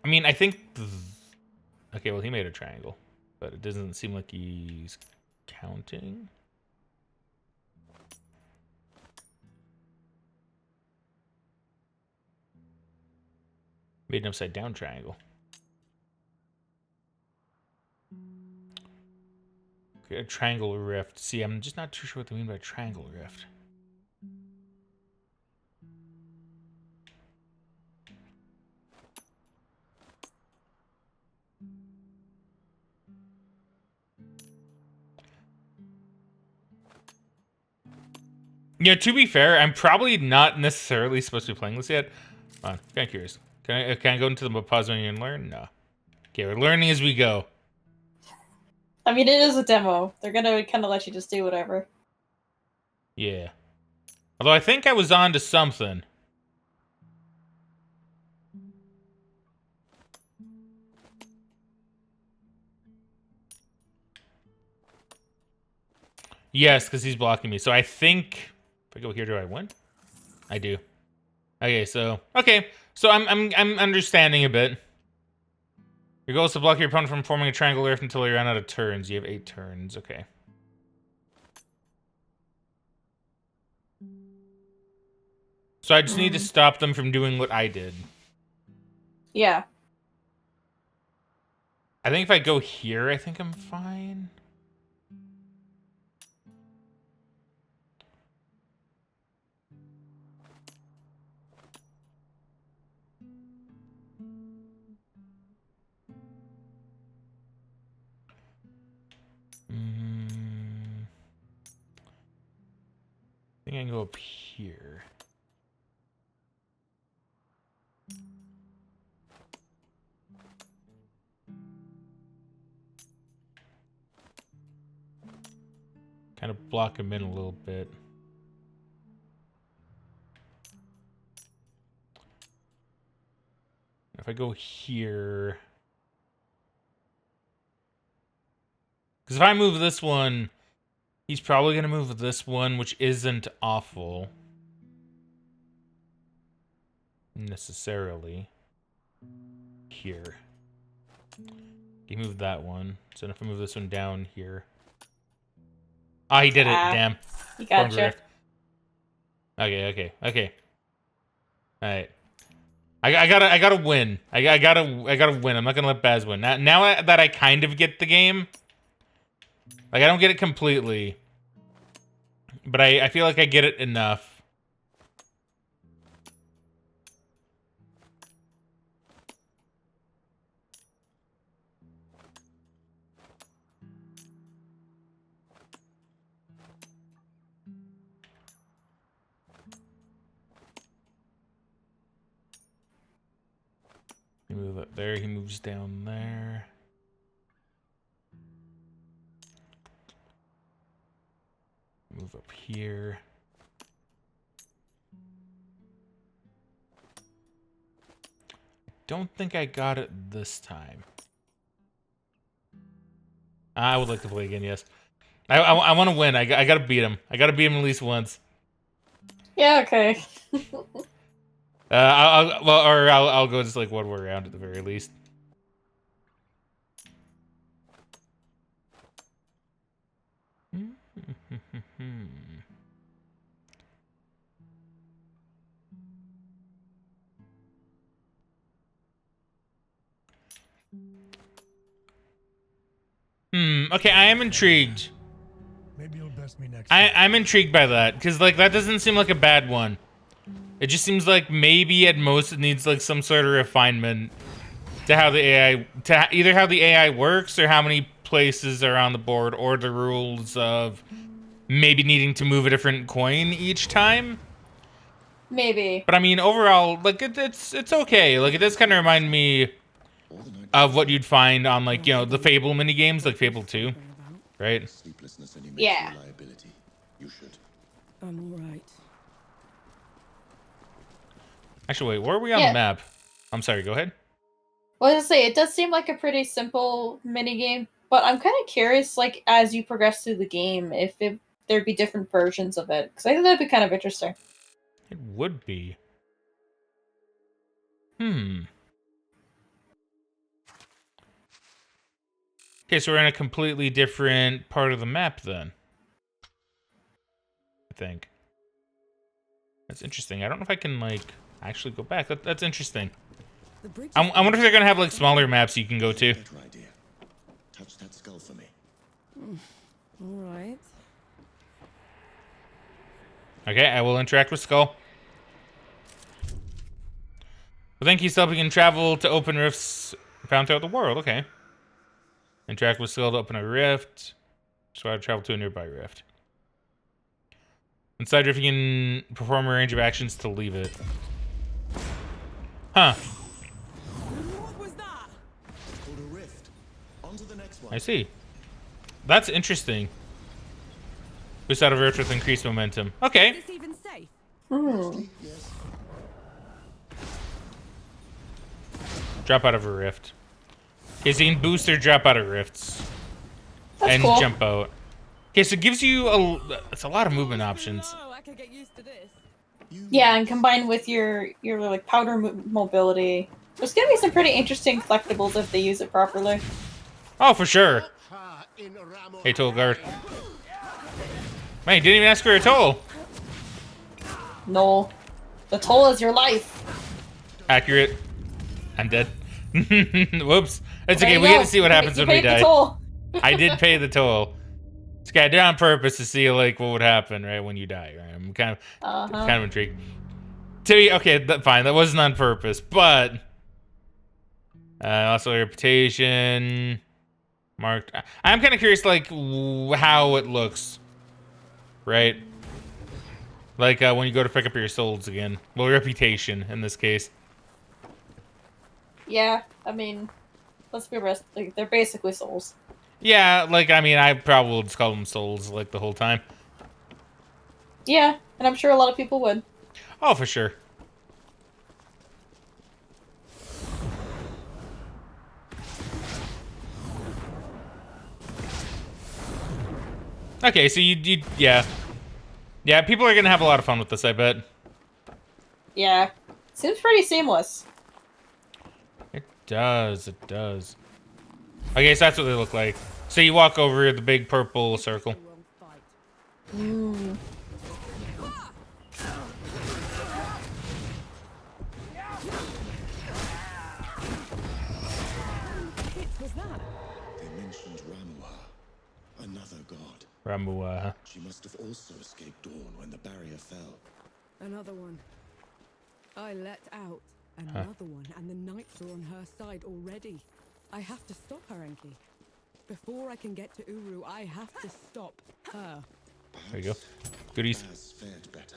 I mean, I think... Okay, well, he made a triangle. But it doesn't seem like he's counting. Made an upside down triangle. Okay, a triangle rift. See, I'm just not too sure what they mean by triangle rift. Yeah, to be fair, I'm probably not necessarily supposed to be playing this yet. Hold on, kind of curious. Can I go into the pause menu and learn? No. Okay, we're learning as we go. I mean, it is a demo. They're gonna kind of let you just do whatever. Yeah. Although I think I was on to something. Yes, because he's blocking me. So I think if I go here, do I win? I do. Okay, so I'm understanding a bit. Your goal is to block your opponent from forming a triangle rift until you run out of turns. You have 8 turns. Okay. So I just need to stop them from doing what I did. Yeah. I think if I go here, I think I'm fine. I think I can go up here. kind of block him in a little bit. If I go here, because if I move this one, he's probably gonna move this one, which isn't awful necessarily. Here, he moved that one, so if I move this one down here, he did it. Damn, you gotcha. Okay. All right. I gotta win. I gotta win. I'm not gonna let Baz win. Now that I kind of get the game, like I don't get it completely, but I feel like I get it enough. He moves up there. He moves down there. Move up here. Don't think I got it this time. I would like to play again, yes. I want to win. I got to beat him. I got to beat him at least once. Yeah, okay. I'll go just like one more round at the very least. Okay, I am intrigued. Maybe you'll best me next. I'm intrigued by that because like that doesn't seem like a bad one. It just seems like maybe at most it needs like some sort of refinement to how the AI, either how the AI works or how many places are on the board, or the rules of maybe needing to move a different coin each time. Maybe. But I mean, overall, like it's okay. Like it does kind of remind me of what you'd find on like, you know, the Fable mini games, like Fable 2, right? Yeah. You should. I'm all right. Actually, wait, where are we on the map? I'm sorry, go ahead. Well, I was gonna say, it does seem like a pretty simple minigame, but I'm kind of curious, like, as you progress through the game, if there'd be different versions of it, because I think that'd be kind of interesting. It would be. Okay, so we're in a completely different part of the map then. I think. That's interesting. I don't know if I can, like, actually go back. That's interesting. I wonder if they're gonna have, like, smaller maps you can go to. Touch that skull for me. All right. Okay, I will interact with Skull. Well, thank you, Skull. You can travel to open rifts found throughout the world. Okay. Interact with Skull to open a rift. So I travel to a nearby rift. Inside rift, you can perform a range of actions to leave it. Huh. What was that? It's called a rift. On to the next one. I see. That's interesting. Boost out of rift with increased momentum. Okay. Is this even safe? Yes. Drop out of a rift. Okay, so you can boost or drop out of rifts. That's and cool. jump out. Okay, so it gives you it's a lot of movement options. Oh, I could get used to this. Yeah, and combined with your like powder mobility, there's gonna be some pretty interesting collectibles if they use it properly. Oh, for sure. Hey, toll guard. Man, you didn't even ask for a toll. No, the toll is your life. Accurate. I'm dead. Whoops. It's There okay. you We go. get to see what happens You when we paid the die. toll. I did pay the toll. This guy did on purpose to see like what would happen right when you die. Right? I'm kind of intrigued. Okay, fine. That wasn't on purpose, but also reputation marked. I'm kind of curious, like how it looks, right? Like when you go to pick up your souls again. Well, reputation in this case. Yeah, I mean, let's be honest. Like, they're basically souls. Yeah, like, I mean, I probably would just call them souls, like, the whole time. Yeah, and I'm sure a lot of people would. Oh, for sure. Okay, so yeah. Yeah, people are gonna have a lot of fun with this, I bet. Yeah. Seems pretty seamless. It does, it does. Okay, so that's what they look like. So you walk over the big purple circle. Mm. They mentioned Ramuah, another god. Ramuah. She must have also escaped Dawn when the barrier fell. Another one. I let out another one, and the knights are on her side already. I have to stop her, Enki. Before I can get to Uru, I have to stop her. There you go. Goodies. Baz fared better.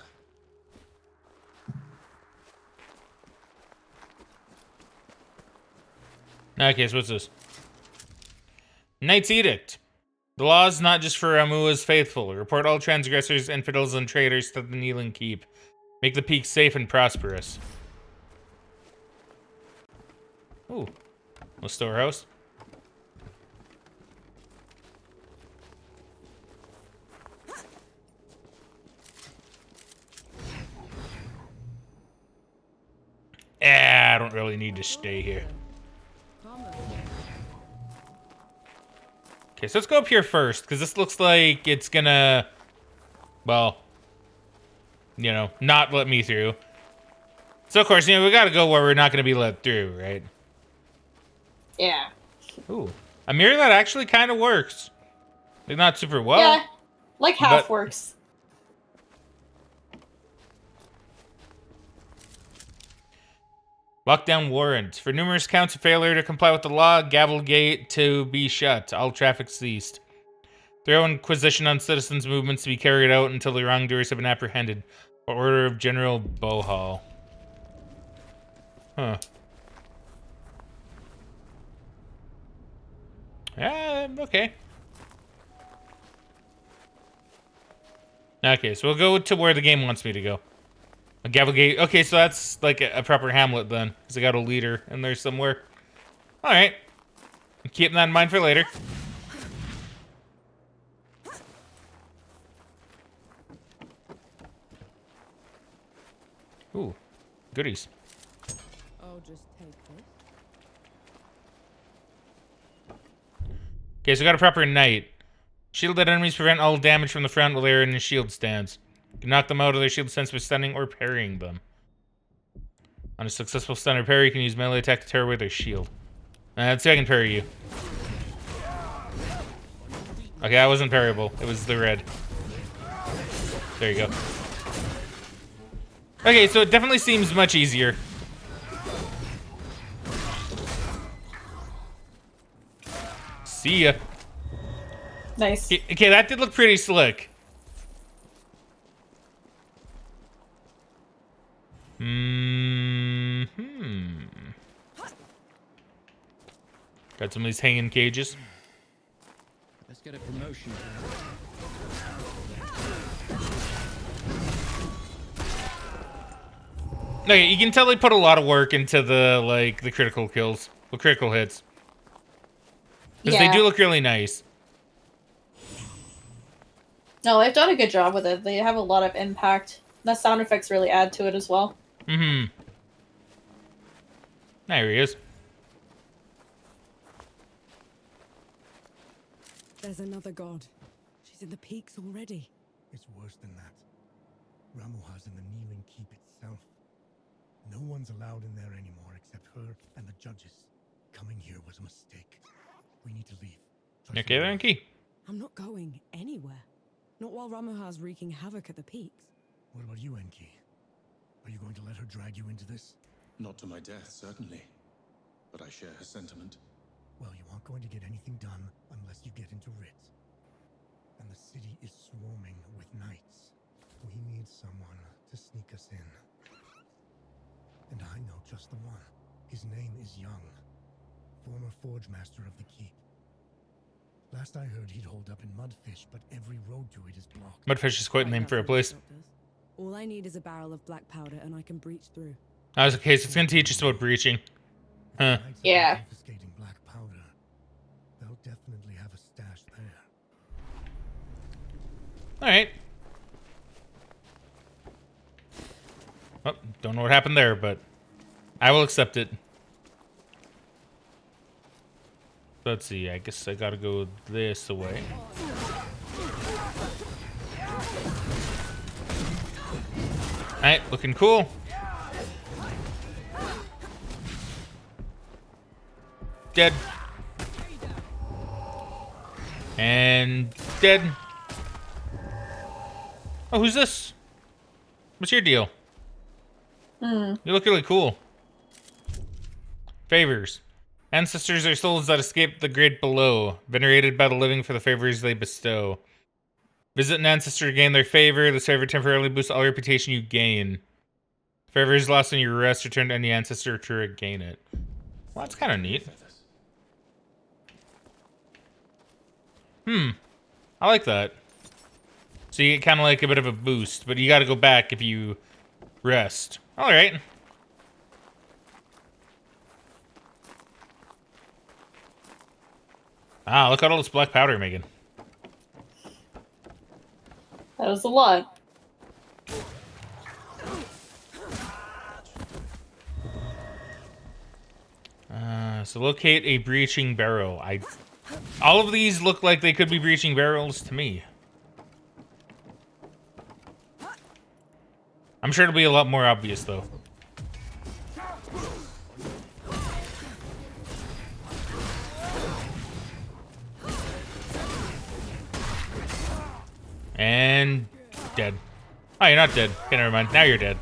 Okay, so what's this? Knight's Edict. The law is not just for Ramuah's faithful. Report all transgressors, infidels, and traitors to the Kneeling Keep. Make the peak safe and prosperous. Ooh. A storehouse. I don't really need to stay here. Okay, so let's go up here first, because this looks like it's gonna, well, you know, not let me through. So, of course, you know, we gotta go where we're not gonna be let through, right? Yeah. Ooh. A mirror that actually kind of works. Like, not super well. Yeah. Like half but works. Lockdown warrant. For numerous counts of failure to comply with the law, gavel gate to be shut. All traffic ceased. Thorough inquisition on citizens' movements to be carried out until the wrongdoers have been apprehended. By order of General Bohal. Huh. Okay. Okay, so we'll go to where the game wants me to go. A gavel gate. Okay, so that's like a proper hamlet then. Because I got a leader in there somewhere. Alright. Keep that in mind for later. Ooh. Goodies. I'll just take this. Okay, so we got a proper knight. Shielded enemies prevent all damage from the front while they're in a shield stance. You can knock them out of their shield stance by stunning or parrying them. On a successful stun or parry, you can use melee attack to tear away their shield. Let's see if I can parry you. Okay, that wasn't parryable. It was the red. There you go. Okay, so it definitely seems much easier. See ya. Nice. Okay, that did look pretty slick. Got some of these hanging cages. Let's get a promotion. Okay, you can tell they put a lot of work into the critical kills, the critical hits. Because they do look really nice. No, they've done a good job with it. They have a lot of impact. The sound effects really add to it as well. Mm-hmm. There he is. There's another god. She's in the peaks already. It's worse than that. Ramuah's in the Kneeling Keep itself. No one's allowed in there anymore except her and the judges. Coming here was a mistake. We need to leave. Okay, then, Key. I'm not going anywhere. Not while Ramuah's wreaking havoc at the peaks. What about you, Enki? Are you going to let her drag you into this? Not to my death, certainly. But I share her sentiment. Well, you aren't going to get anything done unless you get into Rit. And the city is swarming with knights. We need someone to sneak us in. And I know just the one. His name is Young, former Forge Master of the Keep. Last I heard, he'd hold up in Mudfish, but every road to it is blocked. Mudfish is quite a name for a place. All I need is a barrel of black powder, and I can breach through. I was okay, so it's gonna teach us about breaching. Huh. Yeah. Confiscating black powder. They'll definitely have a stash there. Alright. Oh, don't know what happened there, but I will accept it. Let's see, I guess I gotta go this way. Alright, looking cool. Dead. And dead. Oh, who's this? What's your deal? You look really cool. Favors. Ancestors are souls that escape the grade below, venerated by the living for the favors they bestow. Visit an ancestor to gain their favor. This favor temporarily boosts all reputation you gain. Favor is lost on your rest. Return to any ancestor to regain it. Well, that's kind of neat. I like that. So you get kind of like a bit of a boost, but you got to go back if you rest. All right. Ah, look at all this black powder, Megan. That was a lot. So locate a breaching barrel. All of these look like they could be breaching barrels to me. I'm sure it'll be a lot more obvious, though. And dead. Oh, you're not dead. Okay, never mind. Now you're dead.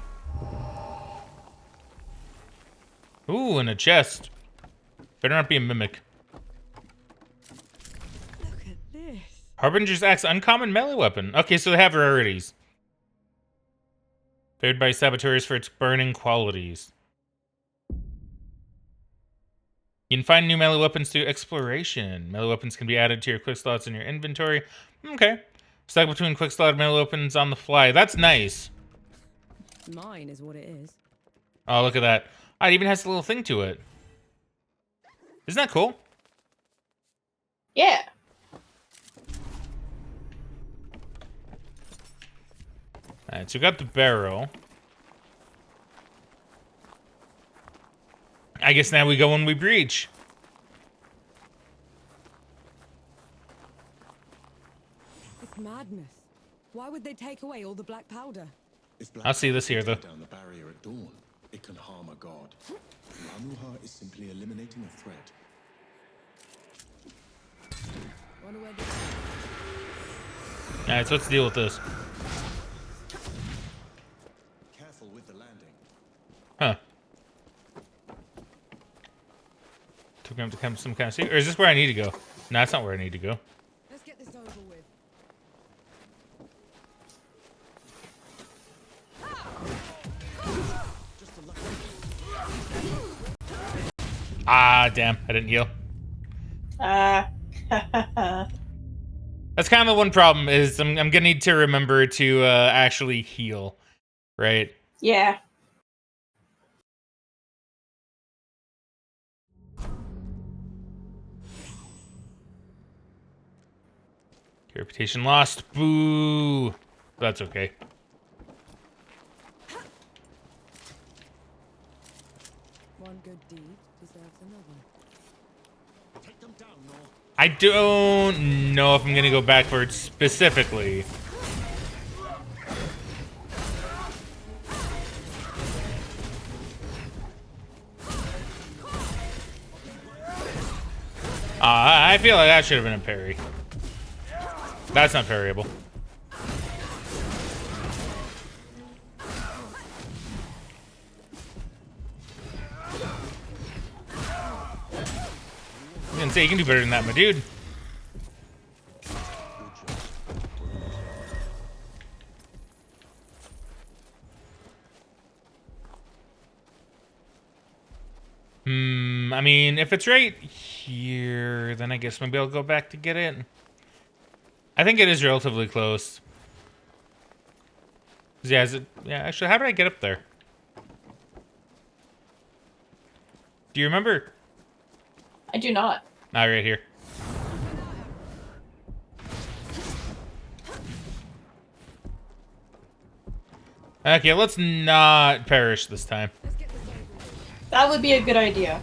Ooh, and a chest. Better not be a mimic. Look at this. Harbinger's Axe, uncommon melee weapon. Okay, so they have rarities. Favored by saboteurs for its burning qualities. You can find new melee weapons through exploration. Melee weapons can be added to your quick slots in your inventory. Okay. Stuck between quick slot melee weapons on the fly. That's nice. Mine is what it is. Oh, look at that. Oh, it even has a little thing to it. Isn't that cool? Yeah. Alright, so we got the barrel. I guess now we go when we breach. It's madness. Why would they take away all the black powder? I'll see this here, though. Down the barrier at dawn, it can harm a god. Ramuha is simply eliminating a threat. Wonder where Alright, so let's deal with this. Careful with the landing. Huh. Took him to come some kind of secret. Or is this where I need to go? No, that's not where I need to go. Let's get this over with. Ah, damn. I didn't heal. That's kind of the one problem is I'm gonna need to remember to actually heal, right? Yeah. Reputation lost. Boo. That's okay. One good deed deserves another. Take them down, Nor. I don't know if I'm gonna go back for it specifically. I feel like that should have been a parry. That's not parryable. I was gonna say, you can do better than that, my dude. I mean, if it's right here, further, then I guess maybe I'll go back to get it. I think it is relatively close. Yeah, actually, how did I get up there? Do you remember? I do not. Ah, right here. Okay, let's not perish this time. That would be a good idea.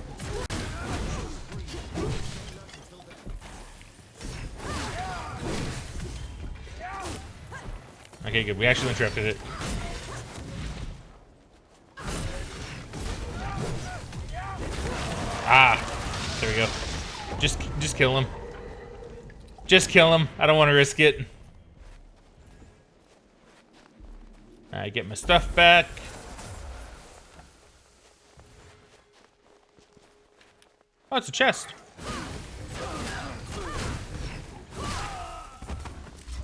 Okay, good. We actually interrupted it. Ah, there we go. Just kill him. Just kill him. I don't want to risk it. I get my stuff back. Oh, it's a chest.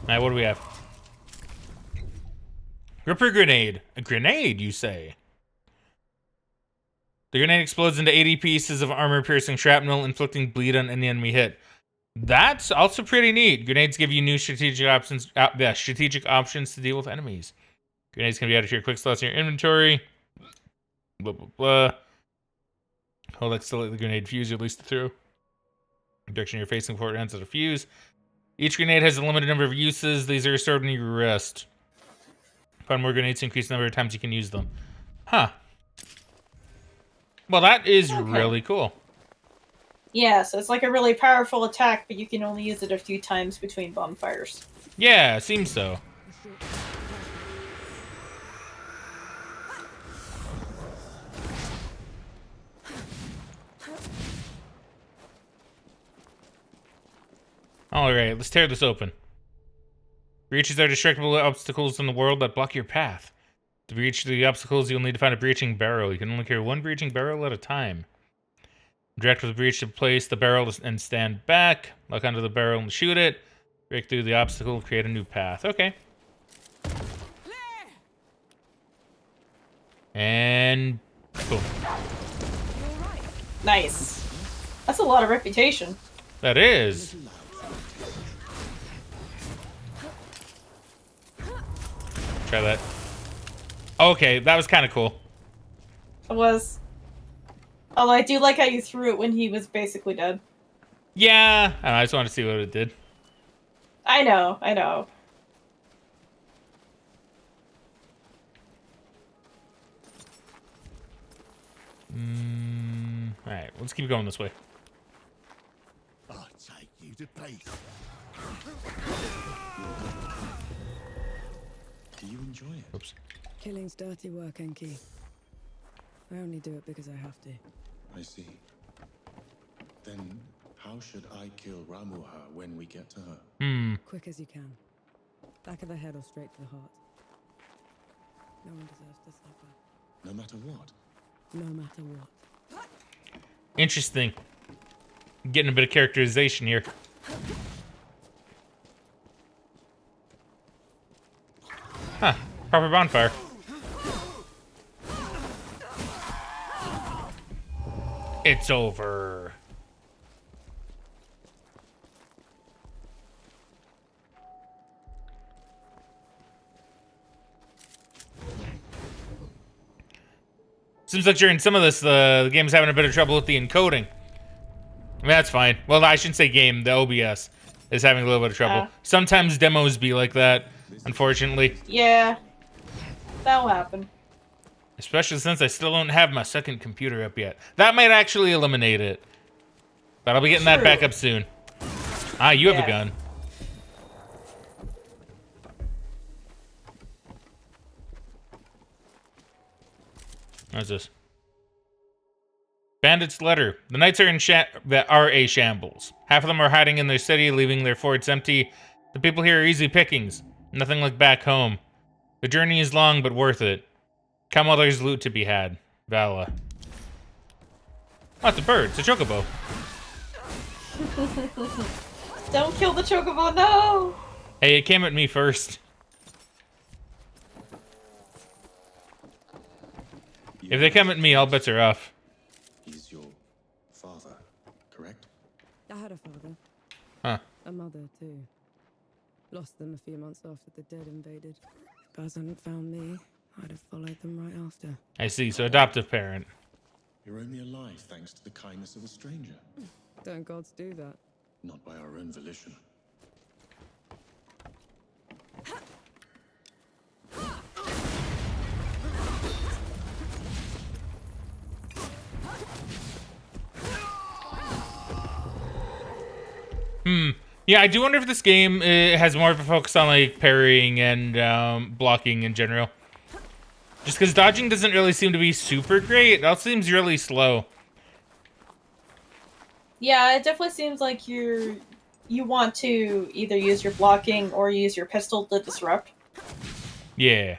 Alright, what do we have? Ripper grenade. A grenade, you say? The grenade explodes into 80 pieces of armor-piercing shrapnel, inflicting bleed on any enemy hit. That's also pretty neat. Grenades give you new strategic options to deal with enemies. Grenades can be added to your quick slots in your inventory. Blah, blah, blah. Hold X to let the grenade fuse, or release the throw. The direction you're facing before it ends at a fuse. Each grenade has a limited number of uses. These are stored when you rest. Find more grenades to increase the number of times you can use them. Huh. Well, that is really cool. Yeah, so it's like a really powerful attack, but you can only use it a few times between bonfires. Yeah, seems so. Alright, let's tear this open. Breaches are destructible obstacles in the world that block your path. To breach the obstacles, you'll need to find a breaching barrel. You can only carry one breaching barrel at a time. Direct with the breach to place the barrel and stand back. Lock onto the barrel and shoot it. Break through the obstacle, create a new path. Okay. And boom. Nice. That's a lot of reputation. That is. Try that. Okay, that was kind of cool. It was. Although I do like how you threw it when he was basically dead. Yeah, I just wanted to see what it did. I know, I know. Alright, let's keep going this way. I'll take you to pieces. Do you enjoy it? Oops. Killing's dirty work, Enki. I only do it because I have to. I see. Then how should I kill Ramuha when we get to her? Quick as you can. Back of the head or straight to the heart. No one deserves to suffer. No matter what? No matter what. Interesting. Getting a bit of characterization here. Huh. Proper bonfire. It's over. Seems like during some of this, the game's having a bit of trouble with the encoding. I mean, that's fine. Well, I shouldn't say game. The OBS is having a little bit of trouble. Sometimes demos be like that, unfortunately. Yeah. That'll happen. Especially since I still don't have my second computer up yet. That might actually eliminate it. But I'll be getting that back up soon. Ah, you have a gun. What's this? Bandits' letter. The knights are in a shambles. Half of them are hiding in their city, leaving their forts empty. The people here are easy pickings. Nothing like back home. The journey is long, but worth it. Come while there's loot to be had. Vala. Oh, it's a bird. It's a chocobo. Don't kill the chocobo, no! Hey, it came at me first. If they come at me, all bets are off. He's your father, correct? I had a father. Huh. A mother, too. Lost them a few months after the dead invaded. If Baz hadn't found me, I'd have followed them right after. I see. So adoptive parent. You're only alive thanks to the kindness of a stranger. Don't gods do that? Not by our own volition. Yeah, I do wonder if this game has more of a focus on like parrying and blocking in general. Just because dodging doesn't really seem to be super great. It all seems really slow. Yeah, it definitely seems like you want to either use your blocking or use your pistol to disrupt. Yeah.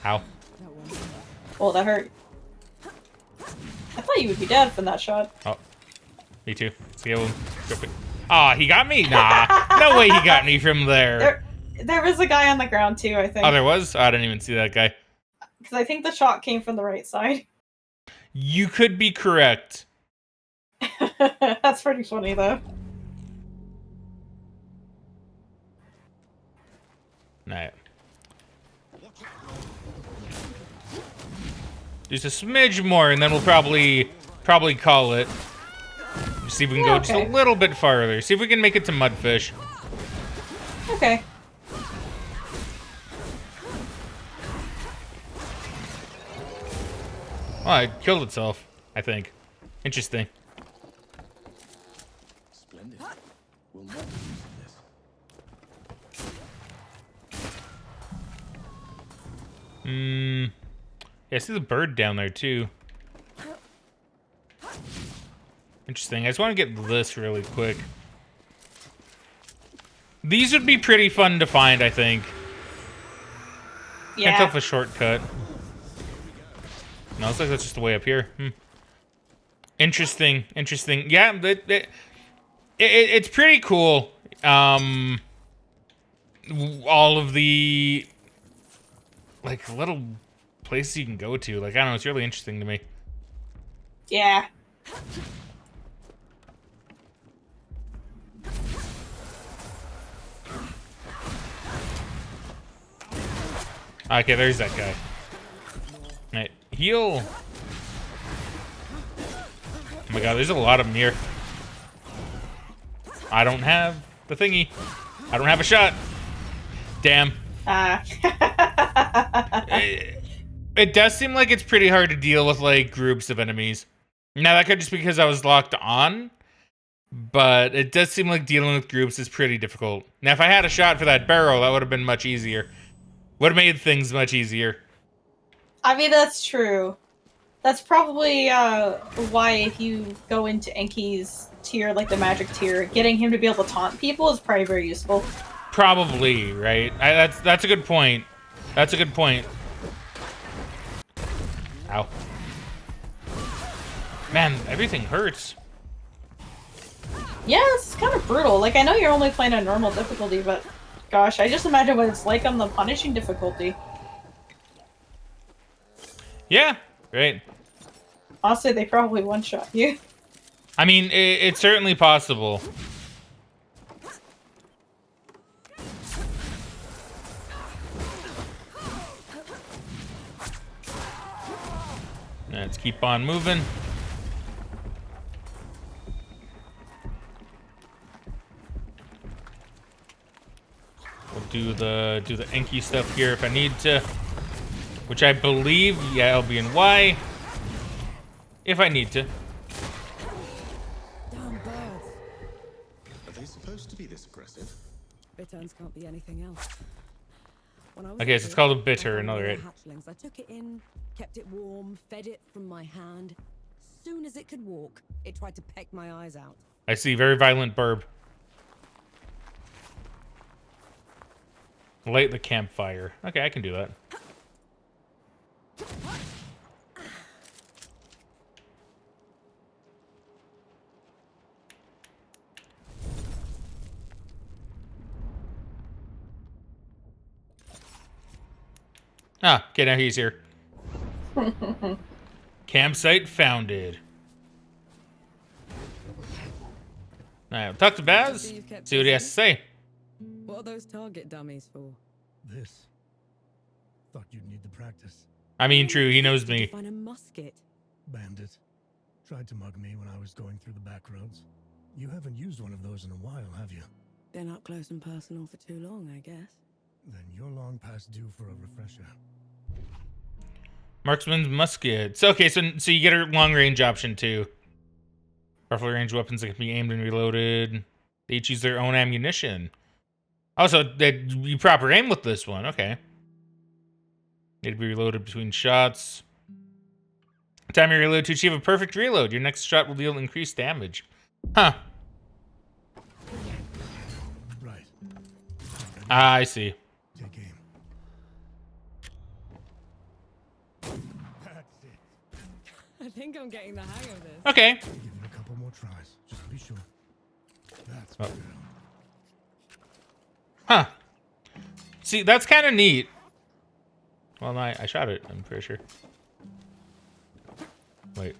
Ow. Oh, that hurt. I thought you would be dead from that shot. Oh. Me too. See how Ah, he got me? Nah. No way he got me from there. There was a guy on the ground too, I think. Oh, there was? Oh, I didn't even see that guy. Because I think the shot came from the right side. You could be correct. That's pretty funny, though. Nah. Just a smidge more, and then we'll probably call it. See if we can go just a little bit farther. See if we can make it to Mudfish. Okay. Well, it killed itself, I think. Interesting. Splendid. We'll not be using this. Yeah, I see the bird down there, too. Interesting. I just want to get this really quick. These would be pretty fun to find, I think. Yeah. Can't tell if a shortcut. No, looks like that's just the way up here. Interesting. Interesting. Yeah, it's pretty cool. All of the like little places you can go to. Like, I don't know, it's really interesting to me. Yeah. Okay, there's that guy. Alright, heal. Oh my god, there's a lot of them here. I don't have the thingy. I don't have a shot. Damn. It does seem like it's pretty hard to deal with, like, groups of enemies. Now, that could just be because I was locked on, but it does seem like dealing with groups is pretty difficult. Now, if I had a shot for that barrel, that would have been much easier. Would have made things much easier. I mean, that's true. That's probably why if you go into Enki's tier, like the magic tier, getting him to be able to taunt people is probably very useful. Probably, right? That's a good point. That's a good point. Ow. Man, everything hurts. Yeah, this is kind of brutal. Like, I know you're only playing on normal difficulty, but gosh, I just imagine what it's like on the punishing difficulty. Yeah, right. Honestly, they probably one-shot you. I mean, it's certainly possible. Let's keep on moving. We'll do the Enki stuff here if I need to, which I believe, yeah, L, B, and Y, if I need to. Damn birds. Are they supposed to be this aggressive? Bitterns can't be anything else. When I was Okay, so it's called a bitter, another it. hatchlings. I took it in, kept it warm, fed it from my hand. Soon as it could walk, it tried to peck my eyes out. I see, very violent burb. Light the campfire. Okay, I can do that. Ah, okay, now he's here. Campsite founded. right, we'll talk to Baz. See what he has to say. What are those target dummies for? This. Thought you'd need the practice. I mean, true, he knows Did you me. find a musket? Bandit. Tried to mug me when I was going through the back roads. You haven't used one of those in a while, have you? Been up close and personal for too long, I guess. Then you're long past due for a refresher. Marksman's muskets. Okay, so you get a long range option too. Roughly range weapons that can be aimed and reloaded. They each use their own ammunition. Also, you proper aim with this one. Okay. Need to be reloaded between shots. Time you reload to achieve a perfect reload. Your next shot will deal increased damage. Huh. Right. Ah, I see. Take aim. That's it. I think I'm getting the hang of this. Okay. Give it a couple more tries, just to be sure. That's Oh. good. Huh. See, that's kind of neat. Well, I shot it, I'm pretty sure. Wait.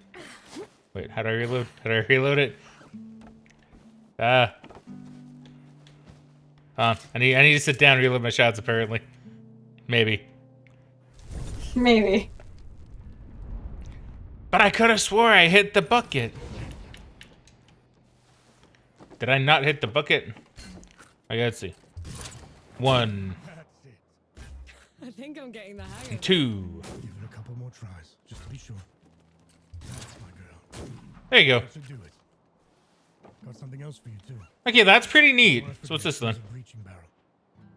Wait, how do I reload? How do I reload it? I need to sit down and reload my shots, apparently. Maybe. Maybe. But I could have swore I hit the bucket. Did I not hit the bucket? I gotta see. 1, That's it. I think I'm getting the hang of it. 2. Give it a couple more tries, just to be sure. That's my girl. There you go. That should do it. Got something else for you too. Okay, that's pretty neat. Before I So what's forget, this then? there's a breaching barrel.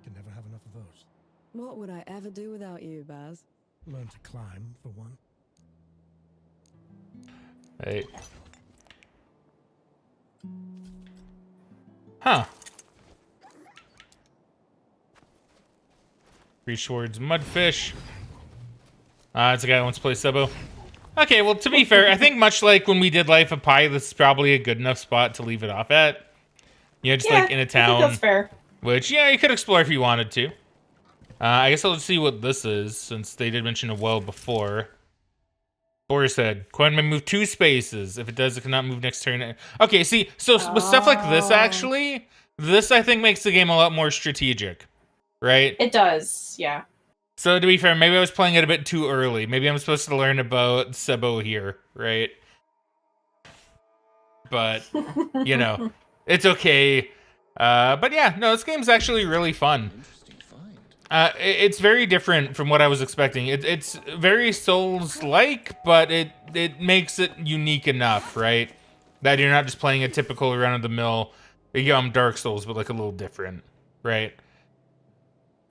Can never have enough of those. What would I ever do without you, Baz? Learn to climb, for one. Right. Huh. Reach towards mudfish. It's a guy who wants to play Sebo. Okay, well, to be fair, I think much like when we did Life of Pi, this is probably a good enough spot to leave it off at. You know, just like in a I town. think that's fair. Which, yeah, you could explore if you wanted to. I guess I'll see what this is, since they did mention a well before. Boris said, Coin may move 2 spaces. If it does, it cannot move next turn. Okay, see, so with stuff like this, actually, this, I think, makes the game a lot more strategic. Right? It does, yeah. So, to be fair, maybe I was playing it a bit too early. Maybe I'm supposed to learn about Sebo here, right? But, you know, it's okay. But yeah, no, this game's actually really fun. It's very different from what I was expecting. It's very Souls-like, but it makes it unique enough, right? That you're not just playing a typical run-of-the-mill Dark Souls, but like a little different, right?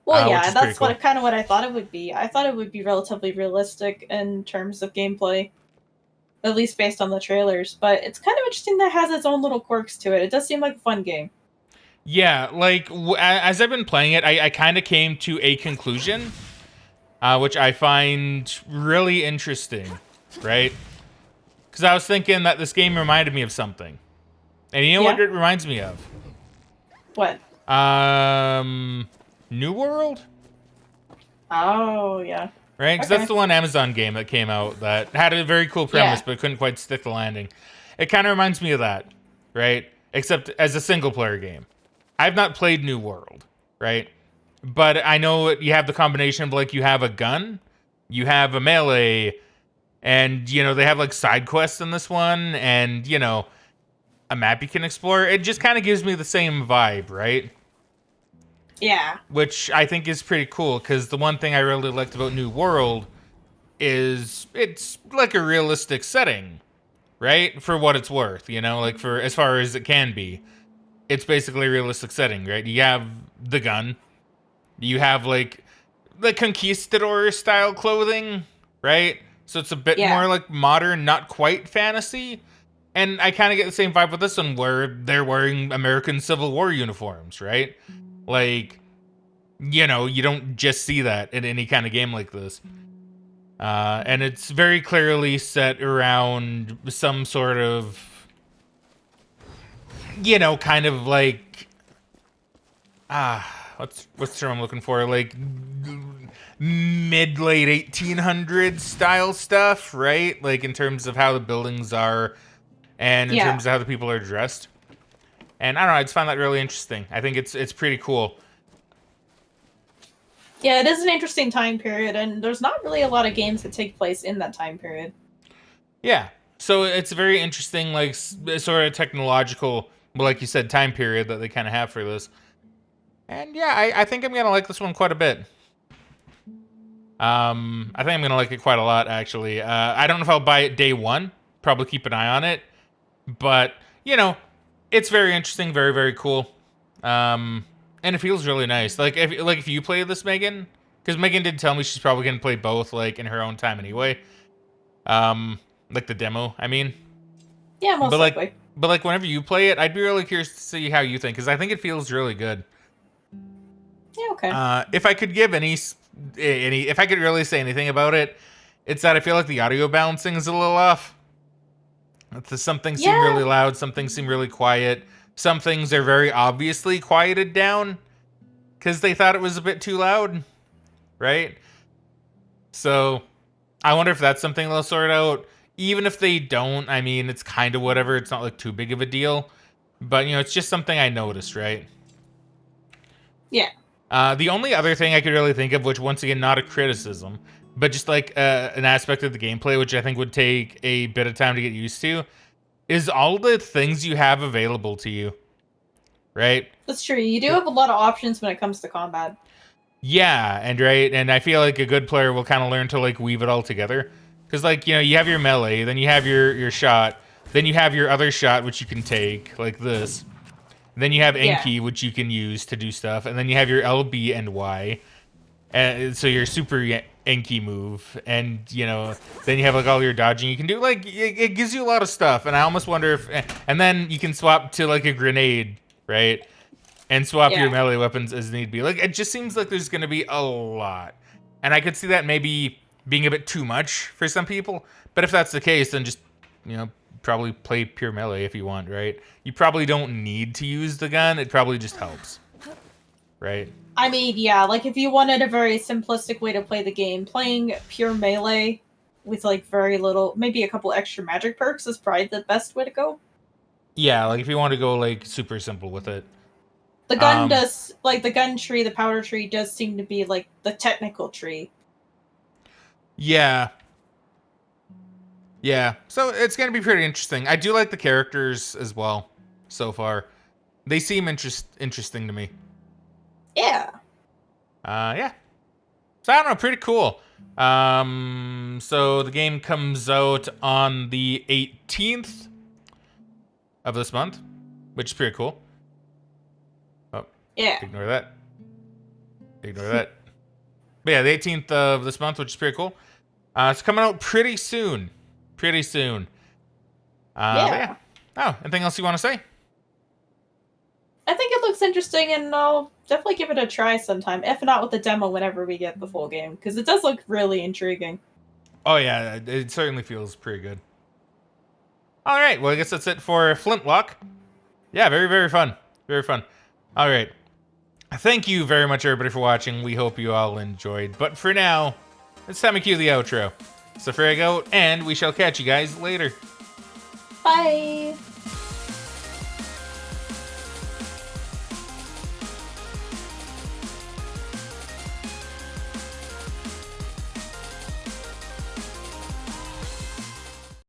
Well, yeah, that's cool. Kind of what I thought it would be. I thought it would be relatively realistic in terms of gameplay, at least based on the trailers. But it's kind of interesting that it has its own little quirks to it. It does seem like a fun game. Yeah, like, as I've been playing it, I kind of came to a conclusion, which I find really interesting, right? Because I was thinking that this game reminded me of something. And you know what it reminds me of? What? New World? Oh, yeah. Right? Because that's the one Amazon game that came out that had a very cool premise, but couldn't quite stick the landing. It kind of reminds me of that, right? Except as a single-player game. I've not played New World, right? But I know you have the combination of, like, you have a gun, you have a melee, and, you know, they have, like, side quests in this one, and, you know, a map you can explore. It just kind of gives me the same vibe, right? Yeah. Which I think is pretty cool, because the one thing I really liked about New World is it's like a realistic setting, right? For what it's worth, you know, like for as far as it can be. It's basically a realistic setting, right? You have the gun. You have, like, the conquistador style clothing, right? So it's a bit more, like, modern, not quite fantasy. And I kind of get the same vibe with this one, where they're wearing American Civil War uniforms, right? Like, you know, you don't just see that in any kind of game like this. And it's very clearly set around some sort of, you know, kind of like, what's the term I'm looking for? Like mid-late 1800s style stuff, right? Like in terms of how the buildings are and in terms of how the people are dressed. And I don't know, I just find that really interesting. I think it's pretty cool. Yeah, it is an interesting time period, and there's not really a lot of games that take place in that time period. Yeah, so it's a very interesting, like, sort of technological, well, like you said, time period that they kind of have for this. And yeah, I think I'm gonna like this one quite a bit. I think I'm gonna like it quite a lot, actually. I don't know if I'll buy it day one. Probably keep an eye on it, but you know, it's very interesting, very, very cool. And it feels really nice. Like if you play this, Megan, because Megan did tell me she's probably gonna play both, like in her own time anyway. Like the demo, I mean. Yeah, most likely. But like whenever you play it, I'd be really curious to see how you think, because I think it feels really good. Yeah, okay. If I could give if I could really say anything about it, it's that I feel like the audio balancing is a little off. Some things seem really loud, some things seem really quiet. Some things are very obviously quieted down because they thought it was a bit too loud, right? So I wonder if that's something they'll sort out. Even if they don't, I mean, it's kind of whatever. It's not like too big of a deal. But, you know, it's just something I noticed, right? Yeah. The only other thing I could really think of, which once again, not a criticism, but just like an aspect of the gameplay, which I think would take a bit of time to get used to, is all the things you have available to you, right? That's true. You do have a lot of options when it comes to combat. Yeah, and I feel like a good player will kind of learn to like weave it all together. Because like, you know, you have your melee, then you have your shot, then you have your other shot, which you can take, like this. Then you have Enki, which you can use to do stuff, and then you have your LB and Y. So your super Enki move, and you know, then you have like all your dodging you can do. Like it gives you a lot of stuff, and I almost wonder if, and then you can swap to like a grenade, right? And swap your melee weapons as need be. Like it just seems like there's gonna be a lot, and I could see that maybe being a bit too much for some people. But if that's the case, then just, you know, probably play pure melee if you want, right? You probably don't need to use the gun. It probably just helps, right? I mean, yeah, like if you wanted a very simplistic way to play the game, playing pure melee with like very little, maybe a couple extra magic perks is probably the best way to go. Yeah, like if you want to go like super simple with it. The gun does, like the gun tree, the powder tree does seem to be like the technical tree. Yeah. Yeah, so it's going to be pretty interesting. I do like the characters as well so far. They seem interesting to me. Yeah. Yeah. So I don't know, pretty cool. So the game comes out on the 18th of this month, which is pretty cool. Oh, yeah. Ignore that. But yeah, the 18th of this month, which is pretty cool. It's coming out pretty soon. Yeah. Oh, anything else you want to say? I think it looks interesting, and I'll definitely give it a try sometime. If not with the demo, whenever we get the full game, because it does look really intriguing. Oh yeah, it certainly feels pretty good. All right, well I guess that's it for Flintlock. Yeah, very, very fun. Very fun. All right. Thank you very much, everybody, for watching. We hope you all enjoyed. But for now, it's time to cue the outro. So Frag out, and we shall catch you guys later. Bye.